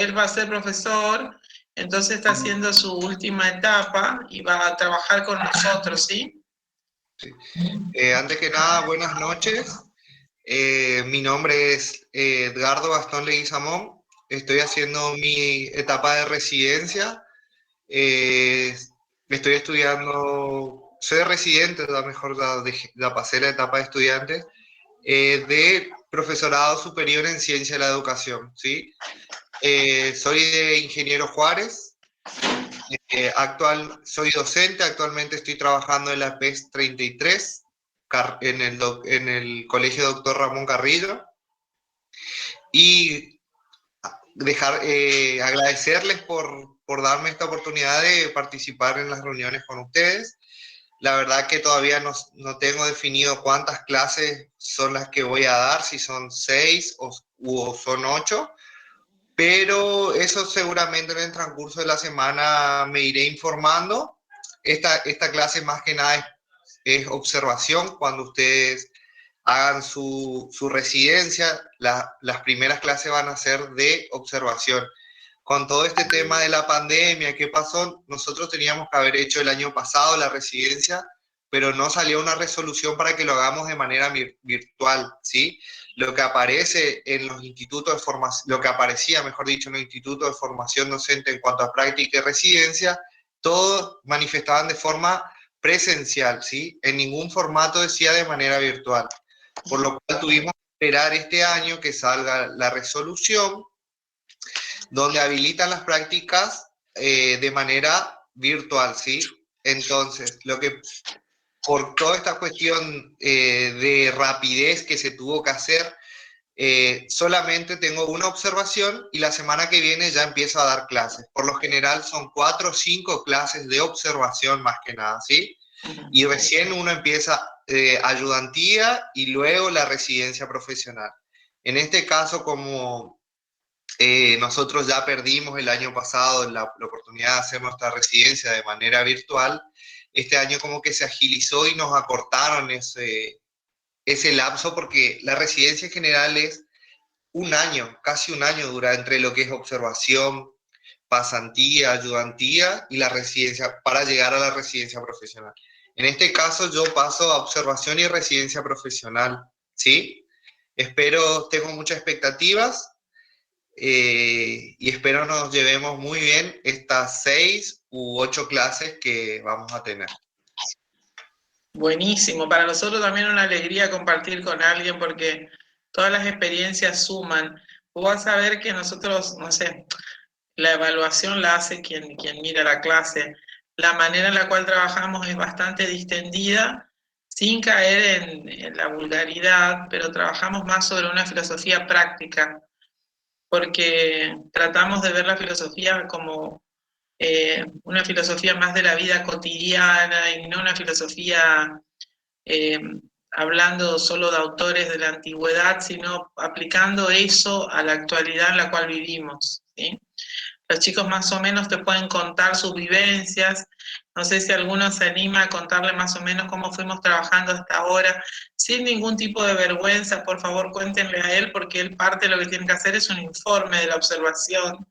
él va a ser profesor, entonces está haciendo su última etapa y va a trabajar con nosotros, ¿sí? Sí. Antes que nada, buenas noches. Mi nombre es Edgardo Gastón Leguizamón. Estoy haciendo mi etapa de residencia. Estoy estudiando, soy residente, a lo mejor ya pasé la etapa de estudiante, de profesorado superior en ciencia de la educación, ¿sí? Soy de Ingeniero Juárez. Soy docente, actualmente estoy trabajando en la PES 33, en el Colegio Doctor Ramón Carrillo. Y agradecerles por darme esta oportunidad de participar en las reuniones con ustedes. La verdad que todavía no tengo definido cuántas clases son las que voy a dar, si son 6 o son 8, pero eso seguramente en el transcurso de la semana me iré informando. Esta clase más que nada es observación. Cuando ustedes hagan su residencia, las primeras clases van a ser de observación. Con todo este tema de la pandemia, ¿qué pasó? Nosotros teníamos que haber hecho el año pasado la residencia, pero no salió una resolución para que lo hagamos de manera virtual, ¿sí? Lo que aparece en los institutos de formación, lo que aparecía, mejor dicho, en los institutos de formación docente en cuanto a práctica y residencia, todos manifestaban de forma presencial, ¿sí? En ningún formato decía de manera virtual. Por lo cual tuvimos que esperar este año que salga la resolución donde habilitan las prácticas de manera virtual, ¿sí? Entonces, por toda esta cuestión de rapidez que se tuvo que hacer, solamente tengo una observación y la semana que viene ya empiezo a dar clases. Por lo general son 4 o 5 clases de observación más que nada, ¿sí? Y recién uno empieza ayudantía y luego la residencia profesional. En este caso, como nosotros ya perdimos el año pasado la oportunidad de hacer nuestra residencia de manera virtual, este año como que se agilizó y nos acortaron ese lapso, porque la residencia en general es un año, casi un año dura entre lo que es observación, pasantía, ayudantía y la residencia, para llegar a la residencia profesional. En este caso yo paso a observación y residencia profesional, ¿sí? Tengo muchas expectativas y espero nos llevemos muy bien estas 6 u 8 clases que vamos a tener. Buenísimo, para nosotros también una alegría compartir con alguien porque todas las experiencias suman. Vos vas a ver que nosotros, no sé, la evaluación la hace quien mira la clase. La manera en la cual trabajamos es bastante distendida, sin caer en la vulgaridad, pero trabajamos más sobre una filosofía práctica, porque tratamos de ver la filosofía como una filosofía más de la vida cotidiana y no una filosofía eh, hablando solo de autores de la antigüedad, sino aplicando eso a la actualidad en la cual vivimos, ¿sí? Los chicos más o menos te pueden contar sus vivencias. No sé si alguno se anima a contarle más o menos cómo fuimos trabajando hasta ahora, sin ningún tipo de vergüenza. Por favor, cuéntenle a él, porque él parte de lo que tiene que hacer es un informe de la observación.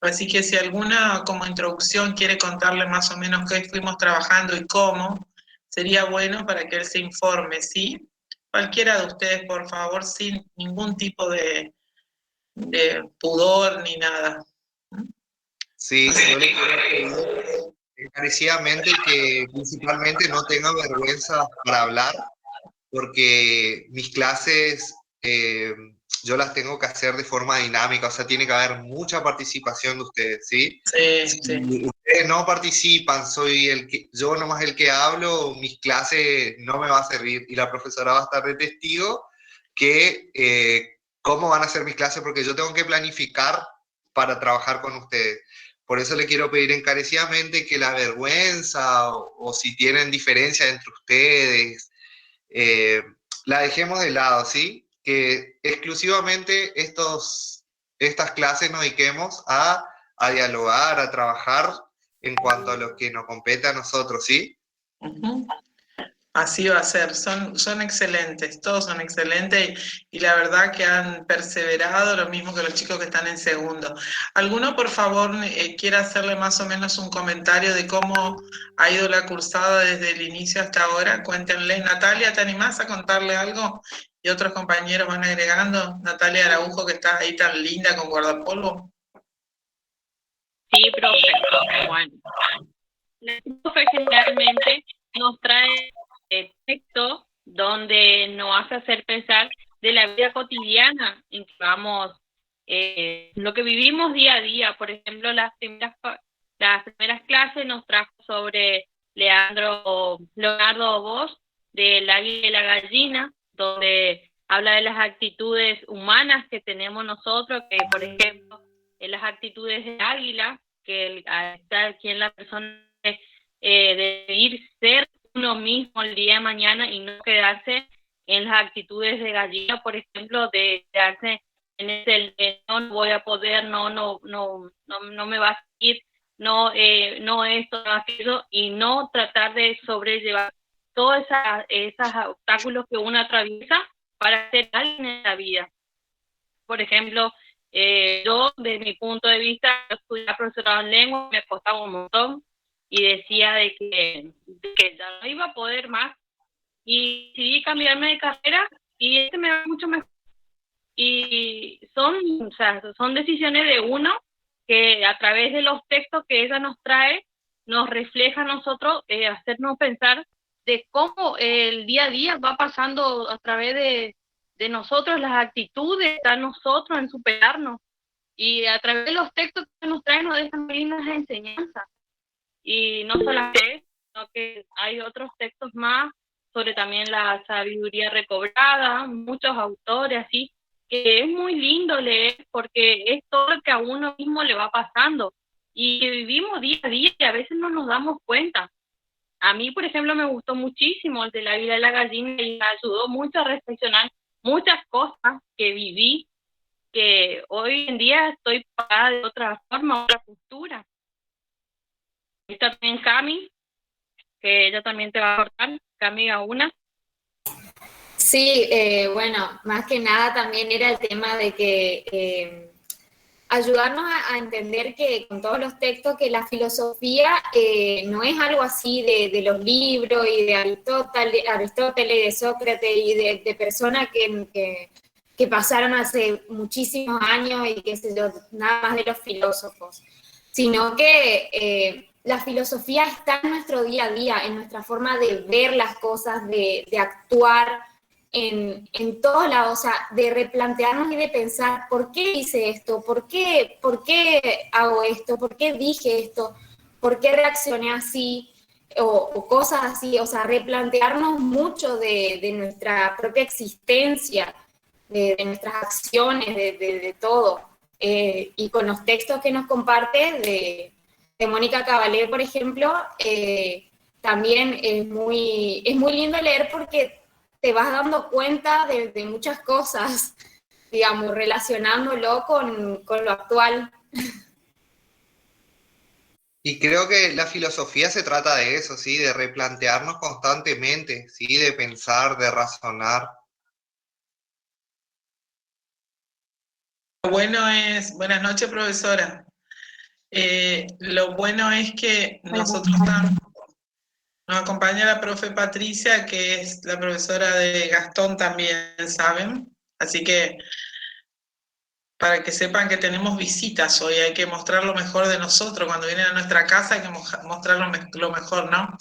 Así que si alguna como introducción quiere contarle más o menos qué fuimos trabajando y cómo, sería bueno para que él se informe, ¿sí? Cualquiera de ustedes, por favor, sin ningún tipo de pudor ni nada. Sí, yo le quiero pedir encarecidamente que principalmente no tenga vergüenza para hablar, porque mis clases yo las tengo que hacer de forma dinámica, o sea, tiene que haber mucha participación de ustedes, ¿sí? Sí, Si sí. ustedes no participan, yo nomás el que hablo, mis clases no me va a servir y la profesora va a estar de testigo que cómo van a ser mis clases, porque yo tengo que planificar para trabajar con ustedes. Por eso le quiero pedir encarecidamente que la vergüenza o si tienen diferencia entre ustedes, eh, la dejemos de lado, ¿sí? Que exclusivamente estas clases nos dediquemos a dialogar, a trabajar en cuanto a lo que nos compete a nosotros, ¿sí? Uh-huh. Así va a ser, son excelentes, todos son excelentes y la verdad que han perseverado, lo mismo que los chicos que están en segundo. ¿Alguno, por favor, quiere hacerle más o menos un comentario de cómo ha ido la cursada desde el inicio hasta ahora? Cuéntenle. Natalia, ¿te animás a contarle algo? Y otros compañeros van agregando. Natalia Araujo, que está ahí tan linda con guardapolvo. Sí, profe. Bueno, la profe generalmente nos trae textos donde nos hace hacer pensar de la vida cotidiana en que vamos, lo que vivimos día a día. Por ejemplo, las primeras clases nos trajo sobre Leonardo Bosch, del águila y la gallina, donde habla de las actitudes humanas que tenemos nosotros, que por ejemplo, en las actitudes del águila, que está aquí en la persona de ir ser uno mismo el día de mañana y no quedarse en las actitudes de gallina, por ejemplo, de quedarse en ese no voy a poder, no me va a seguir, no esto, no aquello, y no tratar de sobrellevar todos esos obstáculos que uno atraviesa para ser alguien en la vida. Por ejemplo, yo, desde mi punto de vista, estudiaba profesorado en lengua, me costaba un montón, y decía de que ya no iba a poder más, y decidí cambiarme de carrera, y me va mucho mejor. Y son decisiones de uno que a través de los textos que ella nos trae, nos refleja a nosotros, hacernos pensar de cómo el día a día va pasando a través de nosotros, las actitudes, está nosotros en superarnos. Y a través de los textos que nos traen nos dejan lindas enseñanzas. Y no solamente, sino que hay otros textos más sobre también la sabiduría recobrada, muchos autores así, que es muy lindo leer porque es todo lo que a uno mismo le va pasando y que vivimos día a día y a veces no nos damos cuenta. A mí, por ejemplo, me gustó muchísimo el de la vida de la gallina y me ayudó mucho a reflexionar muchas cosas que viví, que hoy en día estoy parada de otra forma, otra postura. Y también Cami, que ella también te va a cortar, Cami Gauna. Sí, bueno, más que nada también era el tema de que ayudarnos a entender que con todos los textos que la filosofía no es algo así de los libros y de Aristóteles, de Sócrates y de personas que pasaron hace muchísimos años y que se yo, nada más de los filósofos, sino que la filosofía está en nuestro día a día, en nuestra forma de ver las cosas, de actuar en todos lados, o sea, de replantearnos y de pensar, ¿por qué hice esto? ¿Por qué hago esto? ¿Por qué dije esto? ¿Por qué reaccioné así? O cosas así, o sea, replantearnos mucho de nuestra propia existencia, de nuestras acciones, de todo. Y con los textos que nos comparte de Mónica Caballé, por ejemplo, también es muy lindo leer porque te vas dando cuenta de muchas cosas, digamos, relacionándolo con lo actual. Y creo que la filosofía se trata de eso, ¿sí? De replantearnos constantemente, ¿sí? De pensar, de razonar. Buenas noches, profesora. Lo bueno es que nosotros nos acompaña la profe Patricia, que es la profesora de Gastón también, ¿saben? Así que para que sepan que tenemos visitas hoy, hay que mostrar lo mejor de nosotros. Cuando vienen a nuestra casa hay que mostrar lo mejor, ¿no?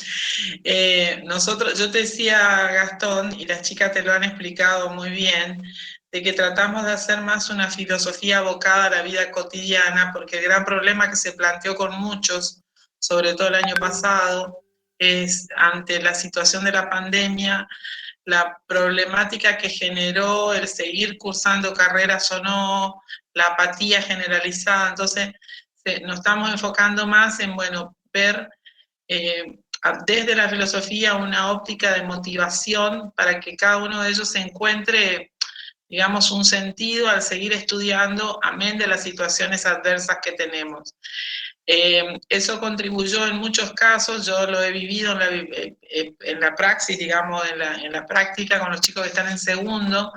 Yo te decía, Gastón, y las chicas te lo han explicado muy bien, de que tratamos de hacer más una filosofía abocada a la vida cotidiana, porque el gran problema que se planteó con muchos, sobre todo el año pasado, es ante la situación de la pandemia, la problemática que generó el seguir cursando carreras o no, la apatía generalizada. Entonces, nos estamos enfocando más en, bueno, ver desde la filosofía una óptica de motivación para que cada uno de ellos se encuentre, digamos, un sentido al seguir estudiando, amén de las situaciones adversas que tenemos. Eso contribuyó en muchos casos, yo lo he vivido en la praxis, digamos, en la práctica con los chicos que están en segundo,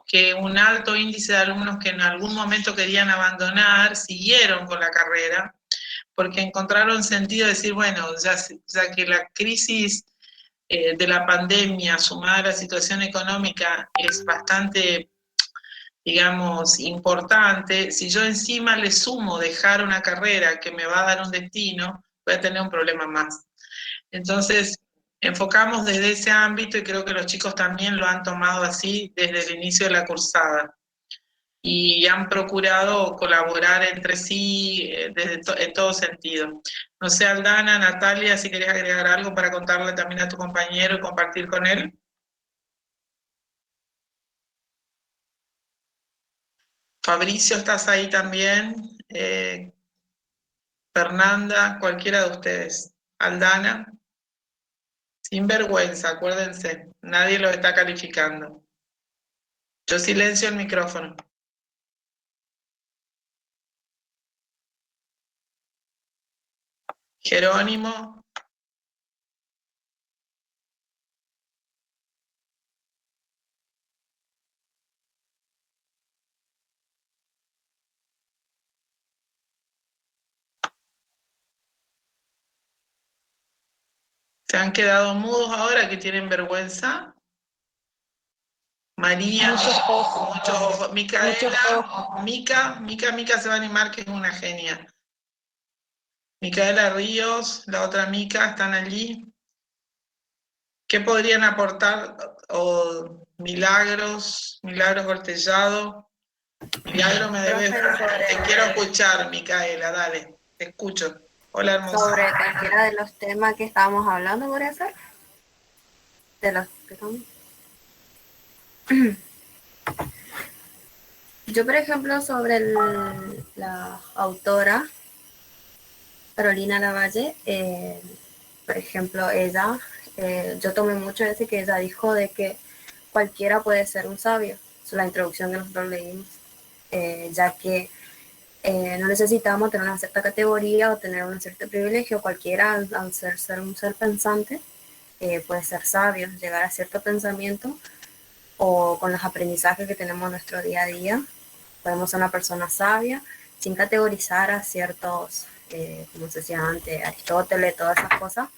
que un alto índice de alumnos que en algún momento querían abandonar, siguieron con la carrera, porque encontraron sentido de decir, bueno, ya que la crisis de la pandemia, sumada a la situación económica, es bastante, digamos, importante, si yo encima le sumo dejar una carrera que me va a dar un destino, voy a tener un problema más. Entonces, enfocamos desde ese ámbito y creo que los chicos también lo han tomado así desde el inicio de la cursada y han procurado colaborar entre sí en todo sentido. No sé, Aldana, Natalia, si querés agregar algo para contarle también a tu compañero y compartir con él. Fabricio, ¿estás ahí también? Fernanda, cualquiera de ustedes. Aldana. Sin vergüenza, acuérdense, nadie lo está calificando. Yo silencio el micrófono. Jerónimo. ¿Se han quedado mudos ahora que tienen vergüenza? María, muchos ojos. Micaela, Mica se va a animar, que es una genia. Micaela Ríos, la otra Mica, están allí. ¿Qué podrían aportar? Milagros Cortellado. Milagro me debes. Te quiero escuchar, Micaela, dale, te escucho. Hola, hermosa. Sobre cualquiera de los temas que estábamos hablando, ¿podría ser? De los que estamos. Yo, por ejemplo, sobre la autora Carolina Lavalle, por ejemplo, ella, yo tomé mucho de ese que ella dijo de que cualquiera puede ser un sabio, es la introducción que nosotros leímos, ya que no necesitamos tener una cierta categoría o tener un cierto privilegio, cualquiera al ser un ser pensante puede ser sabio, llegar a cierto pensamiento o con los aprendizajes que tenemos en nuestro día a día, podemos ser una persona sabia sin categorizar a ciertos, como se decía antes, Aristóteles, todas esas cosas,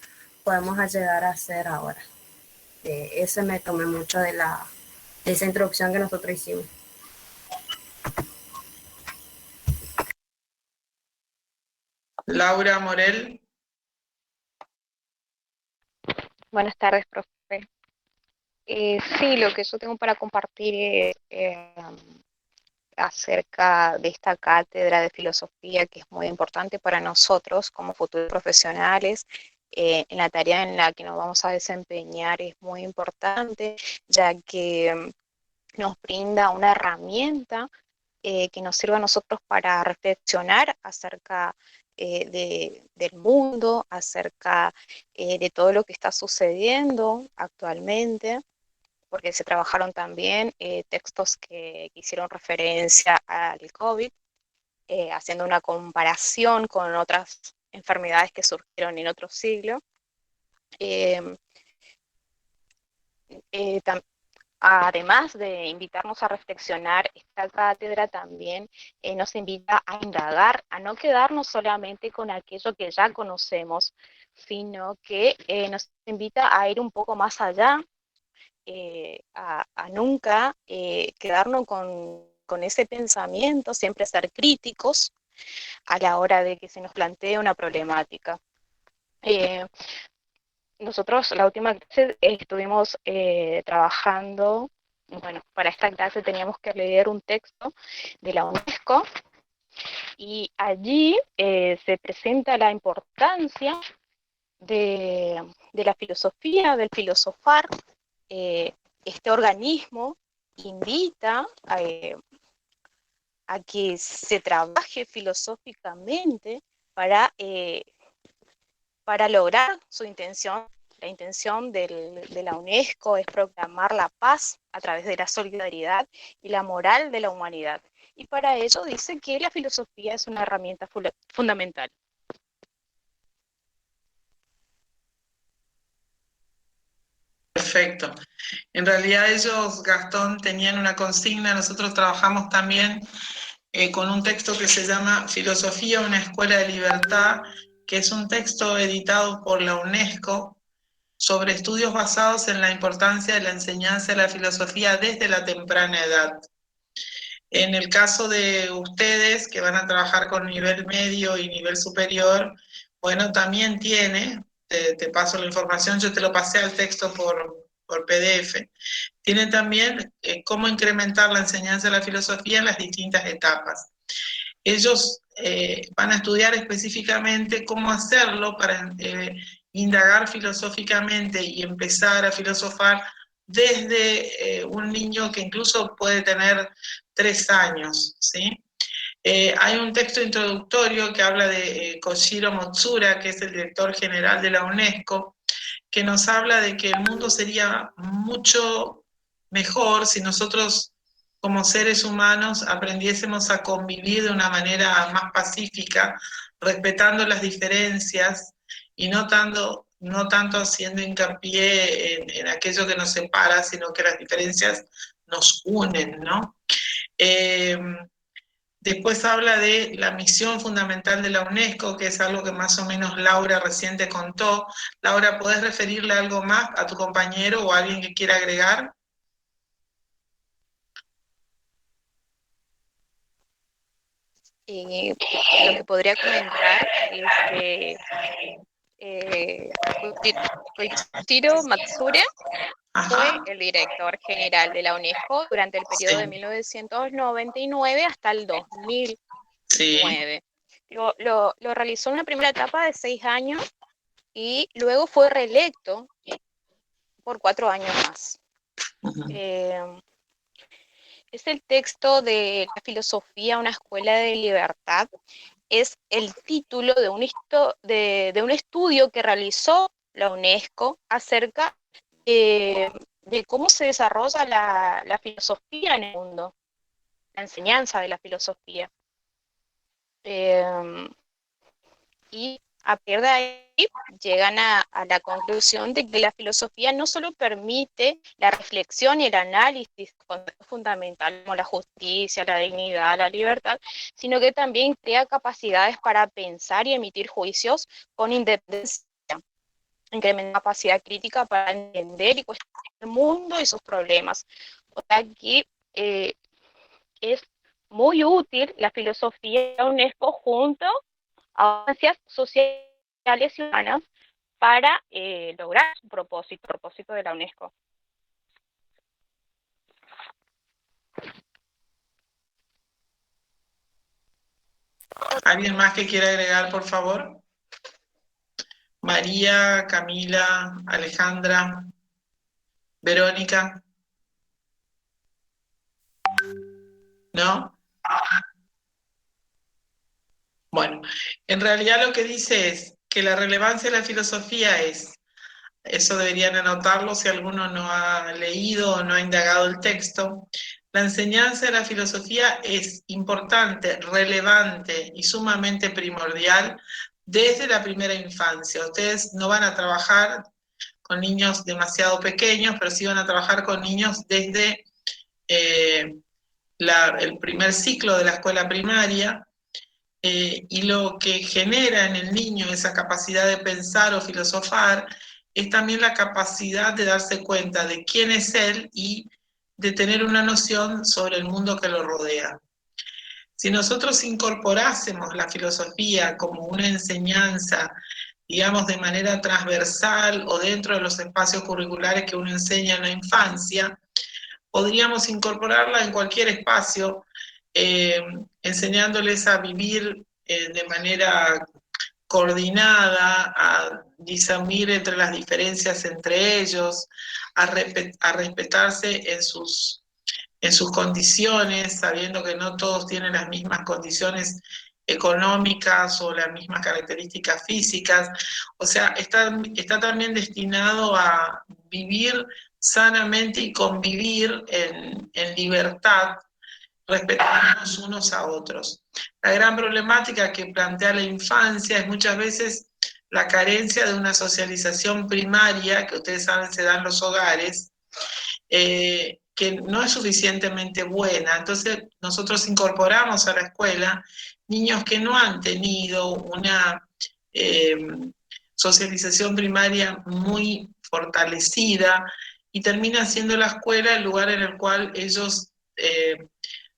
podemos llegar a ser ahora. Eso me tomé mucho de esa introducción que nosotros hicimos. Laura Morel. Buenas tardes, profe. Sí, lo que yo tengo para compartir es acerca de esta cátedra de filosofía que es muy importante para nosotros como futuros profesionales. En la tarea en la que nos vamos a desempeñar es muy importante, ya que nos brinda una herramienta que nos sirva a nosotros para reflexionar acerca del mundo, acerca de todo lo que está sucediendo actualmente, porque se trabajaron también textos que hicieron referencia al COVID, haciendo una comparación con otras enfermedades que surgieron en otro siglo. Además de invitarnos a reflexionar, esta cátedra también nos invita a indagar, a no quedarnos solamente con aquello que ya conocemos, sino que nos invita a ir un poco más allá, a nunca quedarnos con ese pensamiento, siempre ser críticos a la hora de que se nos plantee una problemática. Nosotros la última clase estuvimos trabajando, bueno, para esta clase teníamos que leer un texto de la UNESCO y allí se presenta la importancia de la filosofía, del filosofar. Este organismo invita a que se trabaje filosóficamente para lograr su intención. La intención de la UNESCO es proclamar la paz a través de la solidaridad y la moral de la humanidad. Y para ello dice que la filosofía es una herramienta fundamental. Perfecto. En realidad ellos, Gastón, tenían una consigna, nosotros trabajamos también con un texto que se llama Filosofía, una escuela de libertad, que es un texto editado por la UNESCO sobre estudios basados en la importancia de la enseñanza de la filosofía desde la temprana edad. En el caso de ustedes que van a trabajar con nivel medio y nivel superior, bueno, también tiene, te paso la información, yo te lo pasé al texto por PDF, tiene también cómo incrementar la enseñanza de la filosofía en las distintas etapas. Ellos van a estudiar específicamente cómo hacerlo para indagar filosóficamente y empezar a filosofar desde un niño que incluso puede tener 3 años, ¿sí? Hay un texto introductorio que habla de Koshiro Motsura, que es el director general de la UNESCO, que nos habla de que el mundo sería mucho mejor si nosotros como seres humanos aprendiésemos a convivir de una manera más pacífica, respetando las diferencias y no tanto haciendo hincapié en aquello que nos separa, sino que las diferencias nos unen, ¿no? Después habla de la misión fundamental de la UNESCO, que es algo que más o menos Laura recién te contó. Laura, ¿podés referirle algo más a tu compañero o a alguien que quiera agregar? Lo que podría comentar es que Koichiro Matsure fue el director general de la UNESCO durante el periodo de 1999 hasta el 2009. Sí. Lo realizó en una primera etapa de 6 años y luego fue reelecto por 4 años más. Es el texto de La filosofía, una escuela de libertad. Es el título de un estudio que realizó la UNESCO acerca de cómo se desarrolla la filosofía en el mundo, la enseñanza de la filosofía. Y a partir de ahí llegan a la conclusión de que la filosofía no solo permite la reflexión y el análisis fundamental como la justicia, la dignidad, la libertad, sino que también crea capacidades para pensar y emitir juicios con independencia, incrementa capacidad crítica para entender y cuestionar el mundo y sus problemas. O sea, aquí es muy útil la filosofía de UNESCO junto a ciencias sociales y humanas para lograr su propósito de la UNESCO. ¿Alguien más que quiera agregar, por favor? María, Camila, Alejandra, Verónica. ¿No? Bueno, en realidad lo que dice es que la relevancia de la filosofía es, eso deberían anotarlo si alguno no ha leído o no ha indagado el texto, la enseñanza de la filosofía es importante, relevante y sumamente primordial desde la primera infancia. Ustedes no van a trabajar con niños demasiado pequeños, pero sí van a trabajar con niños desde el primer ciclo de la escuela primaria, y lo que genera en el niño esa capacidad de pensar o filosofar es también la capacidad de darse cuenta de quién es él y de tener una noción sobre el mundo que lo rodea. Si nosotros incorporásemos la filosofía como una enseñanza, digamos, de manera transversal o dentro de los espacios curriculares que uno enseña en la infancia, podríamos incorporarla en cualquier espacio, enseñándoles a vivir de manera coordinada, a discernir entre las diferencias entre ellos, a respetarse en sus condiciones, sabiendo que no todos tienen las mismas condiciones económicas o las mismas características físicas. O sea, está también destinado a vivir sanamente y convivir en libertad, respetándonos unos a otros. La gran problemática que plantea la infancia es muchas veces la carencia de una socialización primaria, que ustedes saben se da en los hogares, que no es suficientemente buena. Entonces nosotros incorporamos a la escuela niños que no han tenido una socialización primaria muy fortalecida, y termina siendo la escuela el lugar en el cual ellos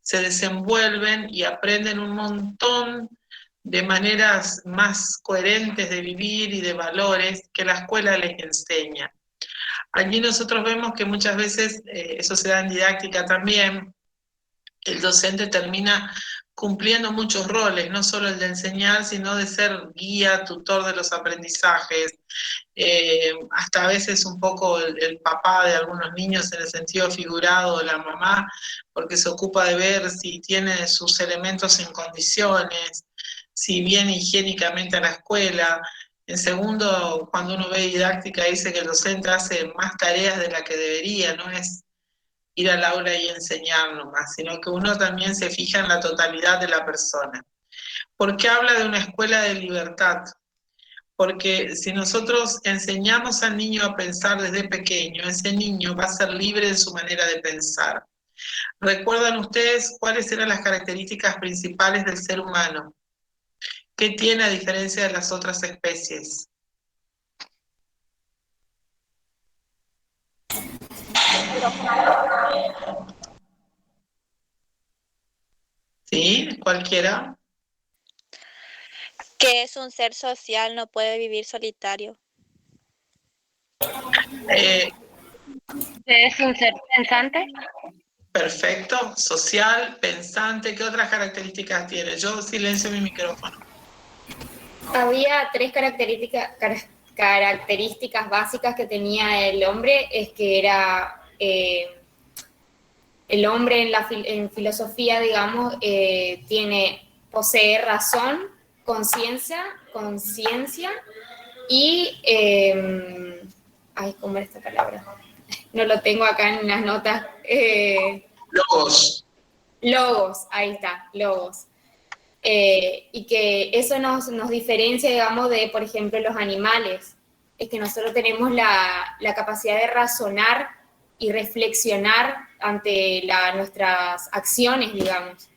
se desenvuelven y aprenden un montón de maneras más coherentes de vivir y de valores que la escuela les enseña. Allí nosotros vemos que muchas veces, eso se da en didáctica también, el docente termina cumpliendo muchos roles, no solo el de enseñar, sino de ser guía, tutor de los aprendizajes, hasta a veces un poco el papá de algunos niños en el sentido figurado, o la mamá, porque se ocupa de ver si tiene sus elementos en condiciones, si viene higiénicamente a la escuela. En segundo, cuando uno ve didáctica, dice que el docente hace más tareas de las que debería, no es ir al aula y enseñar nomás, sino que uno también se fija en la totalidad de la persona. ¿Por qué habla de una escuela de libertad? Porque si nosotros enseñamos al niño a pensar desde pequeño, ese niño va a ser libre de su manera de pensar. ¿Recuerdan ustedes cuáles eran las características principales del ser humano? ¿Qué tiene a diferencia de las otras especies? ¿Sí? ¿Cualquiera? Que es un ser social, no puede vivir solitario. ¿Es un ser pensante? Perfecto, social, pensante. ¿Qué otras características tiene? Yo silencio mi micrófono. Había tres características básicas que tenía el hombre, es que era el hombre en filosofía, digamos, posee razón, conciencia y, ¿cómo era esta palabra? No lo tengo acá en las notas. Logos. Logos, ahí está, logos. Y que eso nos diferencia, digamos, de, por ejemplo, los animales. Es que nosotros tenemos la capacidad de razonar y reflexionar ante nuestras acciones, digamos.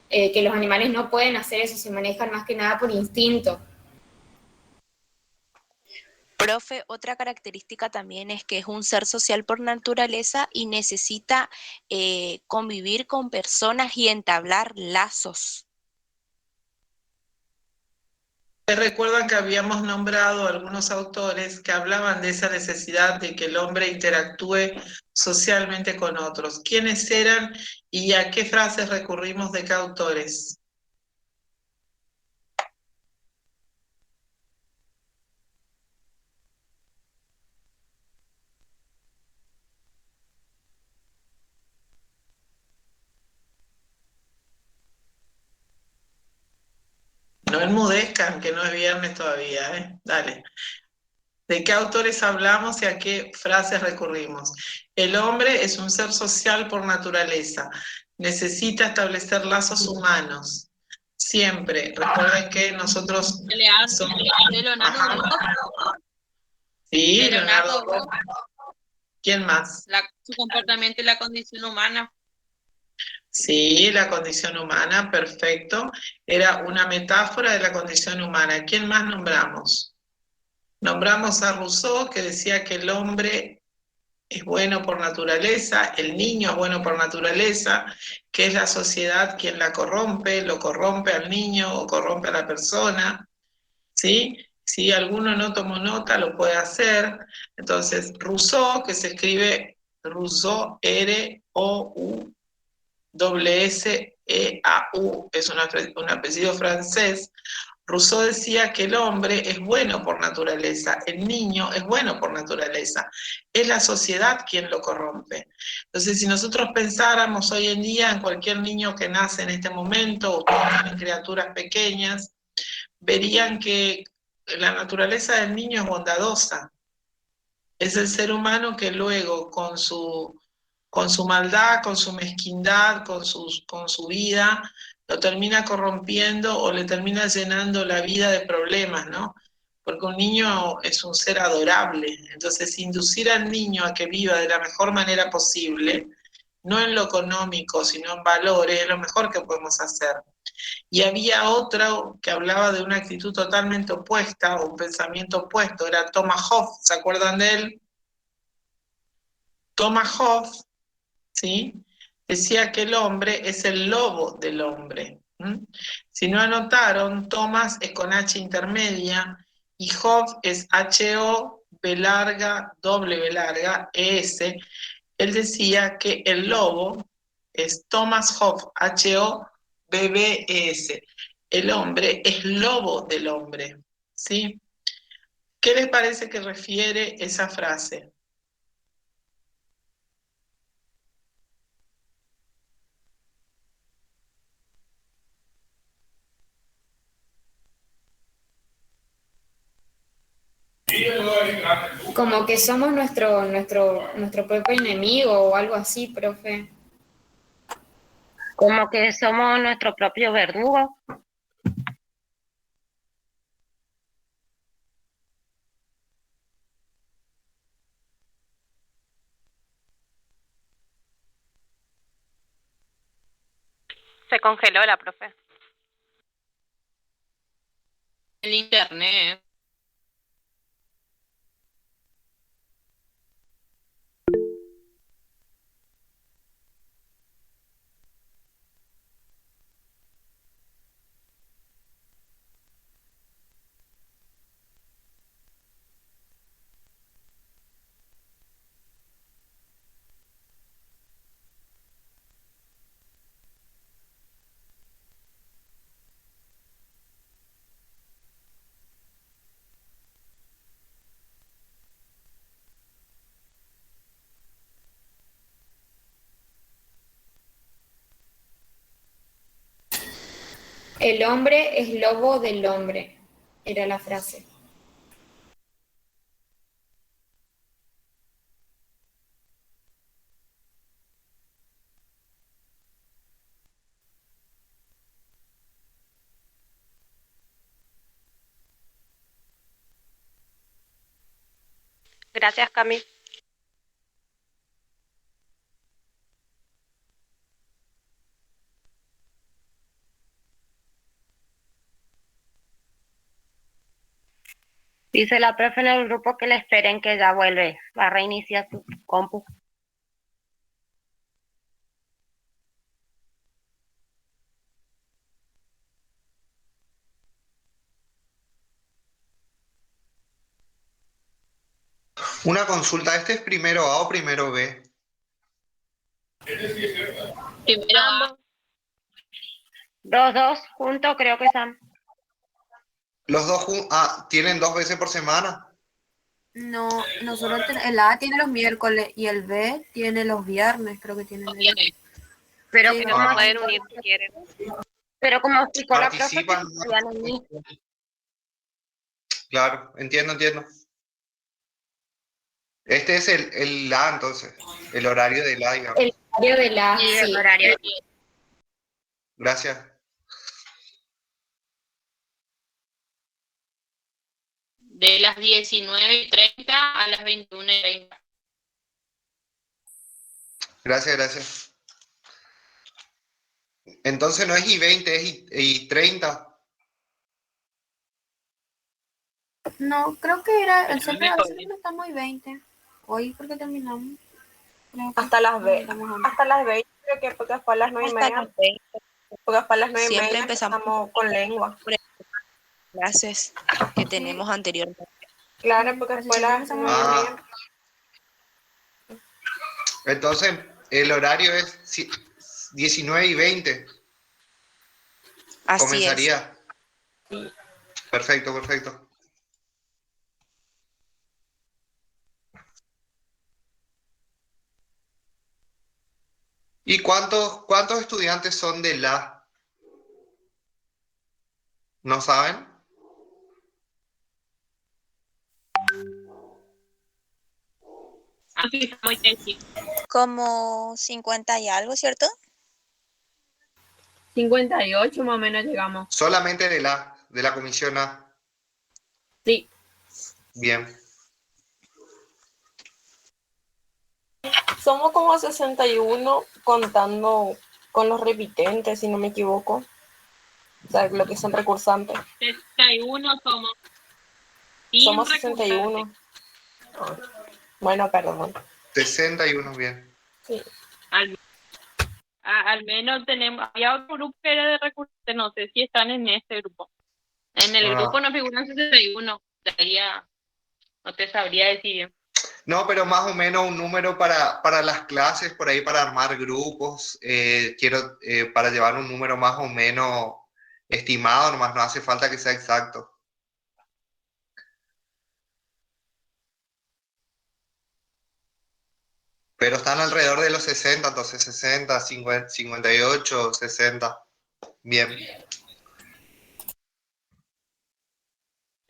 Que los animales no pueden hacer eso, se manejan más que nada por instinto. Profe, otra característica también es que es un ser social por naturaleza y necesita convivir con personas y entablar lazos. Recuerdan que habíamos nombrado algunos autores que hablaban de esa necesidad de que el hombre interactúe socialmente con otros. ¿Quiénes eran y a qué frases recurrimos de qué autores? No enmudezcan, que no es viernes todavía, ¿eh? Dale. ¿De qué autores hablamos y a qué frases recurrimos? El hombre es un ser social por naturaleza. Necesita establecer lazos humanos. Siempre. Recuerden que nosotros somos... De Leonardo Boff. Sí, De Leonardo Boff. ¿Quién más? Su comportamiento y la condición humana. Sí, la condición humana, perfecto. Era una metáfora de la condición humana. ¿Quién más nombramos? Nombramos a Rousseau, que decía que el hombre es bueno por naturaleza, el niño es bueno por naturaleza, que es la sociedad quien la corrompe, lo corrompe al niño o corrompe a la persona, ¿sí? Si alguno no tomó nota, lo puede hacer. Entonces, Rousseau, que se escribe Rousseau, R-O-U-S-E-A-U, es un apellido francés. Rousseau decía que el hombre es bueno por naturaleza, el niño es bueno por naturaleza, es la sociedad quien lo corrompe. Entonces, si nosotros pensáramos hoy en día en cualquier niño que nace en este momento, o en criaturas pequeñas, verían que la naturaleza del niño es bondadosa. Es el ser humano que luego, con su maldad, con su mezquindad, con su vida, lo termina corrompiendo o le termina llenando la vida de problemas, ¿no? porque un niño es un ser adorable. Entonces, inducir al niño a que viva de la mejor manera posible, no en lo económico, sino en valores, es lo mejor que podemos hacer. Y había otro que hablaba de una actitud totalmente opuesta, o un pensamiento opuesto, era Thomas Hobbes, ¿se acuerdan de él? Thomas Hobbes, ¿sí? Decía que el hombre es el lobo del hombre. Si no anotaron, Thomas es con H intermedia y Hobbes es H-O-B larga, W larga, E-S. Él decía que el lobo es Thomas Hobbes, H-O-B-B-E-S. El hombre es lobo del hombre, ¿sí? ¿Qué les parece que refiere esa frase? Como que somos nuestro propio enemigo o algo así, profe. Como que somos nuestro propio verdugo. Se congeló la profe. El internet. El hombre es lobo del hombre, era la frase. Gracias, Cami. Dice la profe en el grupo que le esperen que ya vuelve. Va a reiniciar su compu. Una consulta, ¿este es primero A o primero B? Primero A. Dos juntos creo que están. Los dos ¿tienen 2 veces por semana? No, nosotros el A tiene los miércoles y el B tiene los viernes, creo que tienen. Pero Sí, como Pueden unir si quieren. Pero como explicó la profe, Participan. que unir. Claro, entiendo. Este es el A entonces, el horario del A, digamos. El horario de la... Sí, sí. el horario. Gracias. De las 19:30 a las 21:30. Gracias. Entonces no es I-20, es I-30. No, creo que era el Pero centro mejor. de no estamos hoy 20. Hoy porque terminamos. Creo que Hasta las 20, terminamos. hasta las 20, creo que porque después a las 9:30, porque después a las 9:30 Siempre empezamos con lengua. clases que tenemos anteriormente. Claro, porque después a las 9:30. Entonces el horario es 19:20. Así Comenzaría. Perfecto. ¿Y cuántos estudiantes son de la? ¿No saben? Así está muy sencillo. Como 50 y algo, ¿cierto? 58 más o menos llegamos. Solamente de la comisión A. Sí. Bien. Somos como 61 contando con los repitentes, si no me equivoco. O sea, lo que son recursantes. 61 somos. Somos 61. Bueno, perdón. 61, bien. Sí. Al menos tenemos, había otro grupo que era de recursantes, no sé si están en este grupo. En el grupo no figuran 61, no te sabría decir bien. No, pero más o menos un número para las clases, por ahí para armar grupos. Quiero para llevar un número más o menos estimado, nomás no hace falta que sea exacto. Pero están alrededor de los 60, entonces 60, 50, 58, 60. Bien.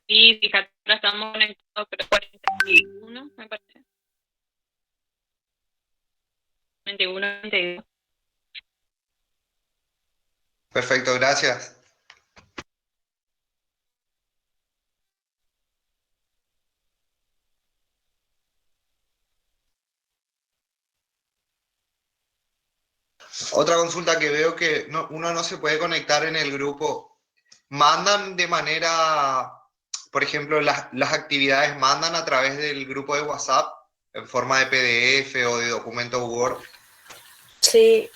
Y fíjate, ahora estamos conectados, pero 41, me parece. 21, 22. Perfecto, gracias. Otra consulta que veo que uno no se puede conectar en el grupo. ¿Mandan de manera, por ejemplo, las actividades mandan a través del grupo de WhatsApp en forma de PDF o de documento Word? Sí.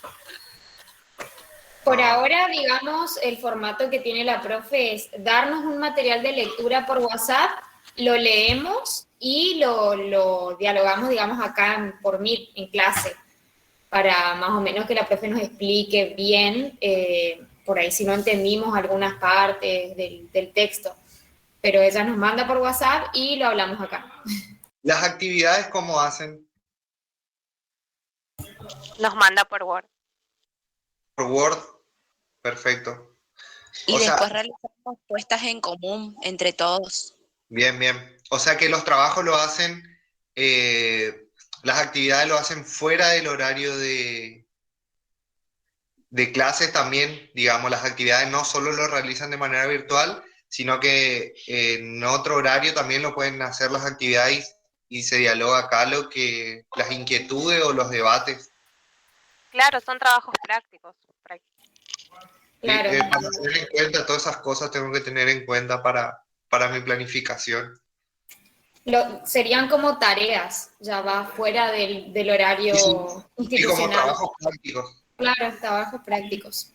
Por ahora, digamos, el formato que tiene la profe es darnos un material de lectura por WhatsApp, lo leemos y lo dialogamos, digamos, acá por Meet, en clase, para más o menos que la profe nos explique bien, por ahí si no entendimos algunas partes del texto. Pero ella nos manda por WhatsApp y lo hablamos acá. ¿Las actividades cómo hacen? Nos manda por Word. Por Word, perfecto. Y después realizamos puestas en común entre todos. Bien, bien. O sea que los trabajos lo hacen, las actividades lo hacen fuera del horario de clases también, digamos, las actividades no solo lo realizan de manera virtual, sino que en otro horario también lo pueden hacer las actividades y se dialoga acá las inquietudes o los debates. Claro, son trabajos prácticos. Claro. Para tener en cuenta todas esas cosas tengo que tener en cuenta para mi planificación. Serían como tareas, ya va fuera del horario institucional. Y como trabajos prácticos. Claro, trabajos prácticos.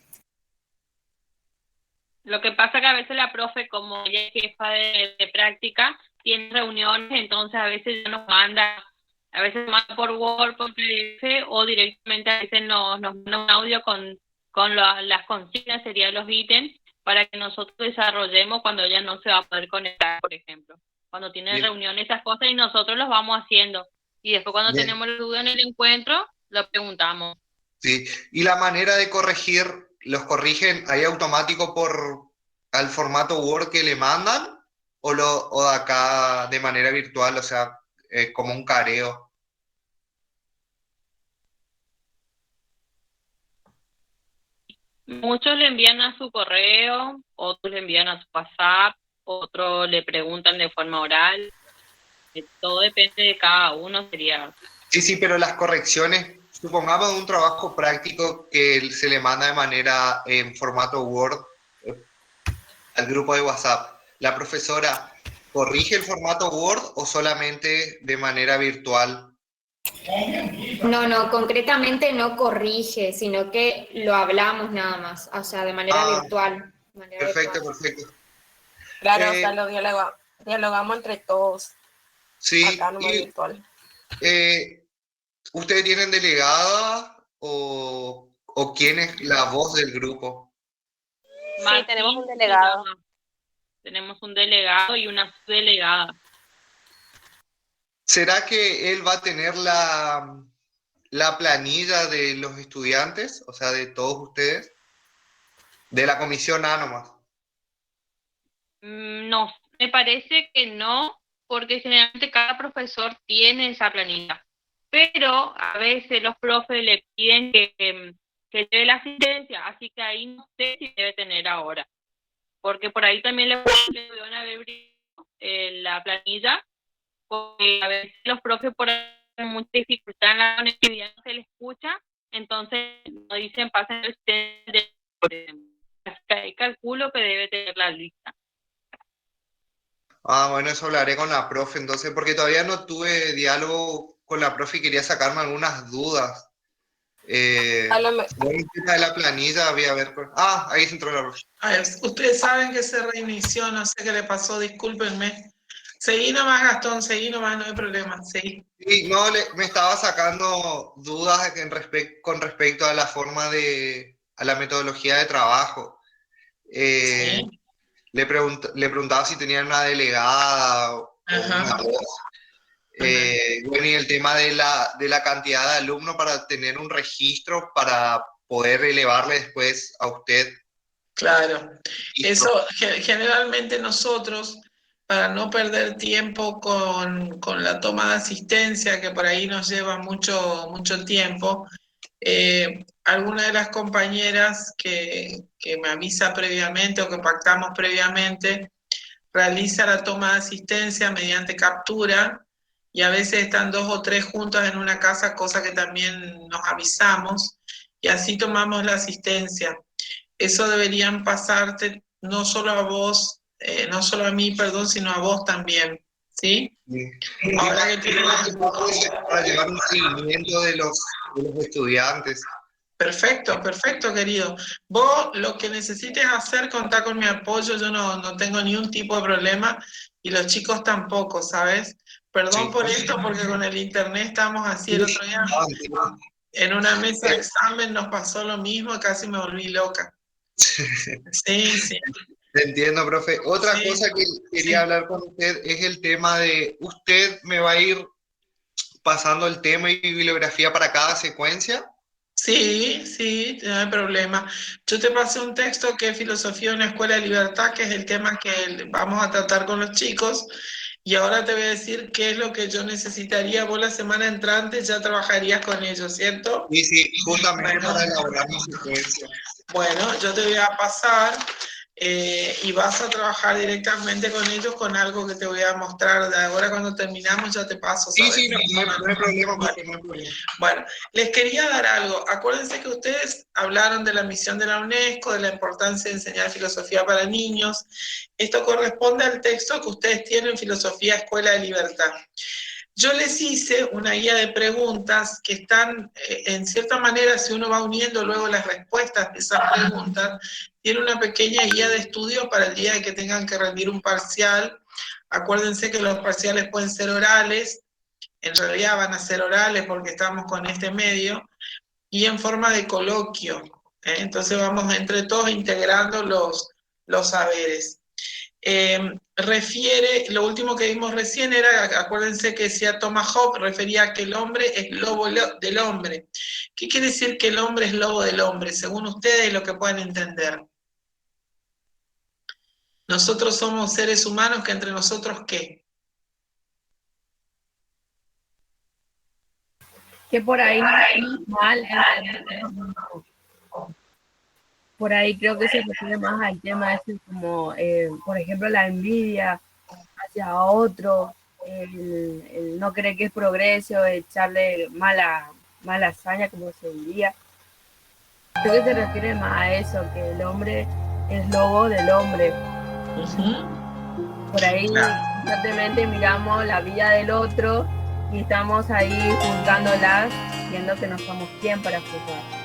Lo que pasa que a veces la profe, como ella es jefa de práctica, tiene reuniones, entonces a veces nos manda, a veces manda por Word, por PDF, o directamente a veces nos manda un audio con las consignas, serían los ítems, para que nosotros desarrollemos cuando ella no se va a poder conectar, por ejemplo. Cuando tiene reuniones, esas cosas, y nosotros los vamos haciendo. Y después cuando tenemos la duda en el encuentro, lo preguntamos. Sí, y la manera de corregir, ¿los corrigen ahí automático al formato Word que le mandan o de acá de manera virtual, o sea, como un careo? Muchos le envían a su correo, otros le envían a su WhatsApp, otros le preguntan de forma oral. Todo depende de cada uno, sería. Sí, pero las correcciones, supongamos un trabajo práctico que se le manda de manera en formato Word al grupo de WhatsApp. ¿La profesora corrige el formato Word o solamente de manera virtual? No, concretamente no corrige, sino que lo hablamos nada más, o sea, de manera virtual. Perfecto. Claro, o sea, lo dialogamos entre todos. Sí, acá no virtual. ¿Ustedes tienen delegada o quién es la voz del grupo? Sí, tenemos un delegado. Tenemos un delegado y una subdelegada. ¿Será que él va a tener la planilla de los estudiantes, o sea, de todos ustedes? De la comisión A nomás. No, me parece que no, porque generalmente cada profesor tiene esa planilla. Pero a veces los profes le piden que lleve la asistencia, así que ahí no sé si debe tener ahora. Porque por ahí también le van a abrir la planilla porque a veces los profes por ahí tienen mucha dificultad en la conectividad, no se les escucha, entonces nos dicen pasen el test de, por ejemplo. Así que ahí calculo que debe tener la lista. Ah, bueno, eso hablaré con la profe entonces, porque todavía no tuve diálogo con la profe y quería sacarme algunas dudas. Bueno, el tema de la planilla, voy a ver. Ahí se entró la profe. Ustedes saben que se reinició, no sé qué le pasó, discúlpenme. Seguí nomás, Gastón, seguí nomás, no hay problema, seguí. Sí, no, me estaba sacando dudas con respecto a la forma a la metodología de trabajo. Sí. Le preguntaba si tenían una delegada o una voz. Bueno, y el tema de la cantidad de alumnos para tener un registro para poder elevarle después a usted. Claro, eso generalmente nosotros, para no perder tiempo con la toma de asistencia, que por ahí nos lleva mucho tiempo, alguna de las compañeras que me avisa previamente o que pactamos previamente, realiza la toma de asistencia mediante captura, y a veces están 2 o 3 juntas en una casa, cosa que también nos avisamos, y así tomamos la asistencia. Eso deberían pasarte no solo a vos, no solo a mí, perdón, sino a vos también, ¿sí? Sí. Ahora que para llevar un seguimiento de los estudiantes. Perfecto, querido. Vos lo que necesites hacer, contá con mi apoyo, yo no tengo ni un tipo de problema, y los chicos tampoco, ¿sabes? Perdón por esto, porque con el internet estamos así. El otro día en una mesa de examen nos pasó lo mismo, casi me volví loca. Sí. Te entiendo, profe. Otra cosa que quería hablar con usted es el tema de, ¿usted me va a ir pasando el tema y bibliografía para cada secuencia? Sí, no hay problema. Yo te pasé un texto que es Filosofía de una Escuela de Libertad, que es el tema que vamos a tratar con los chicos, y ahora te voy a decir qué es lo que yo necesitaría. Vos la semana entrante ya trabajarías con ellos, ¿cierto? Sí, justamente para elaborar mi secuencia. Bueno, yo te voy a pasar y vas a trabajar directamente con ellos con algo que te voy a mostrar. De ahora cuando terminamos ya te paso, ¿sabes? Sí, no hay problema, porque no hay problema. Bueno, les quería dar algo. Acuérdense que ustedes hablaron de la misión de la UNESCO, de la importancia de enseñar filosofía para niños. Esto corresponde al texto que ustedes tienen, Filosofía Escuela de Libertad. Yo les hice una guía de preguntas que están, en cierta manera, si uno va uniendo luego las respuestas de esas preguntas, tiene una pequeña guía de estudio para el día de que tengan que rendir un parcial. Acuérdense que los parciales pueden ser orales, en realidad van a ser orales porque estamos con este medio, y en forma de coloquio. Entonces vamos entre todos integrando los saberes. Lo último que vimos recién era, acuérdense que decía Thomas Hobbes, refería a que el hombre es lobo del hombre. ¿Qué quiere decir que el hombre es lobo del hombre? Según ustedes, lo que pueden entender. Nosotros somos seres humanos que entre nosotros, ¿qué? Que por ahí no es mal. Por ahí creo que se refiere más al tema ese como, por ejemplo, la envidia hacia otro, el no creer que es progreso, echarle mala hazaña, como se diría. Creo que se refiere más a eso, que el hombre es lobo del hombre. Por ahí constantemente miramos la vida del otro y estamos ahí juzgándolas, viendo que no somos quien para juzgar.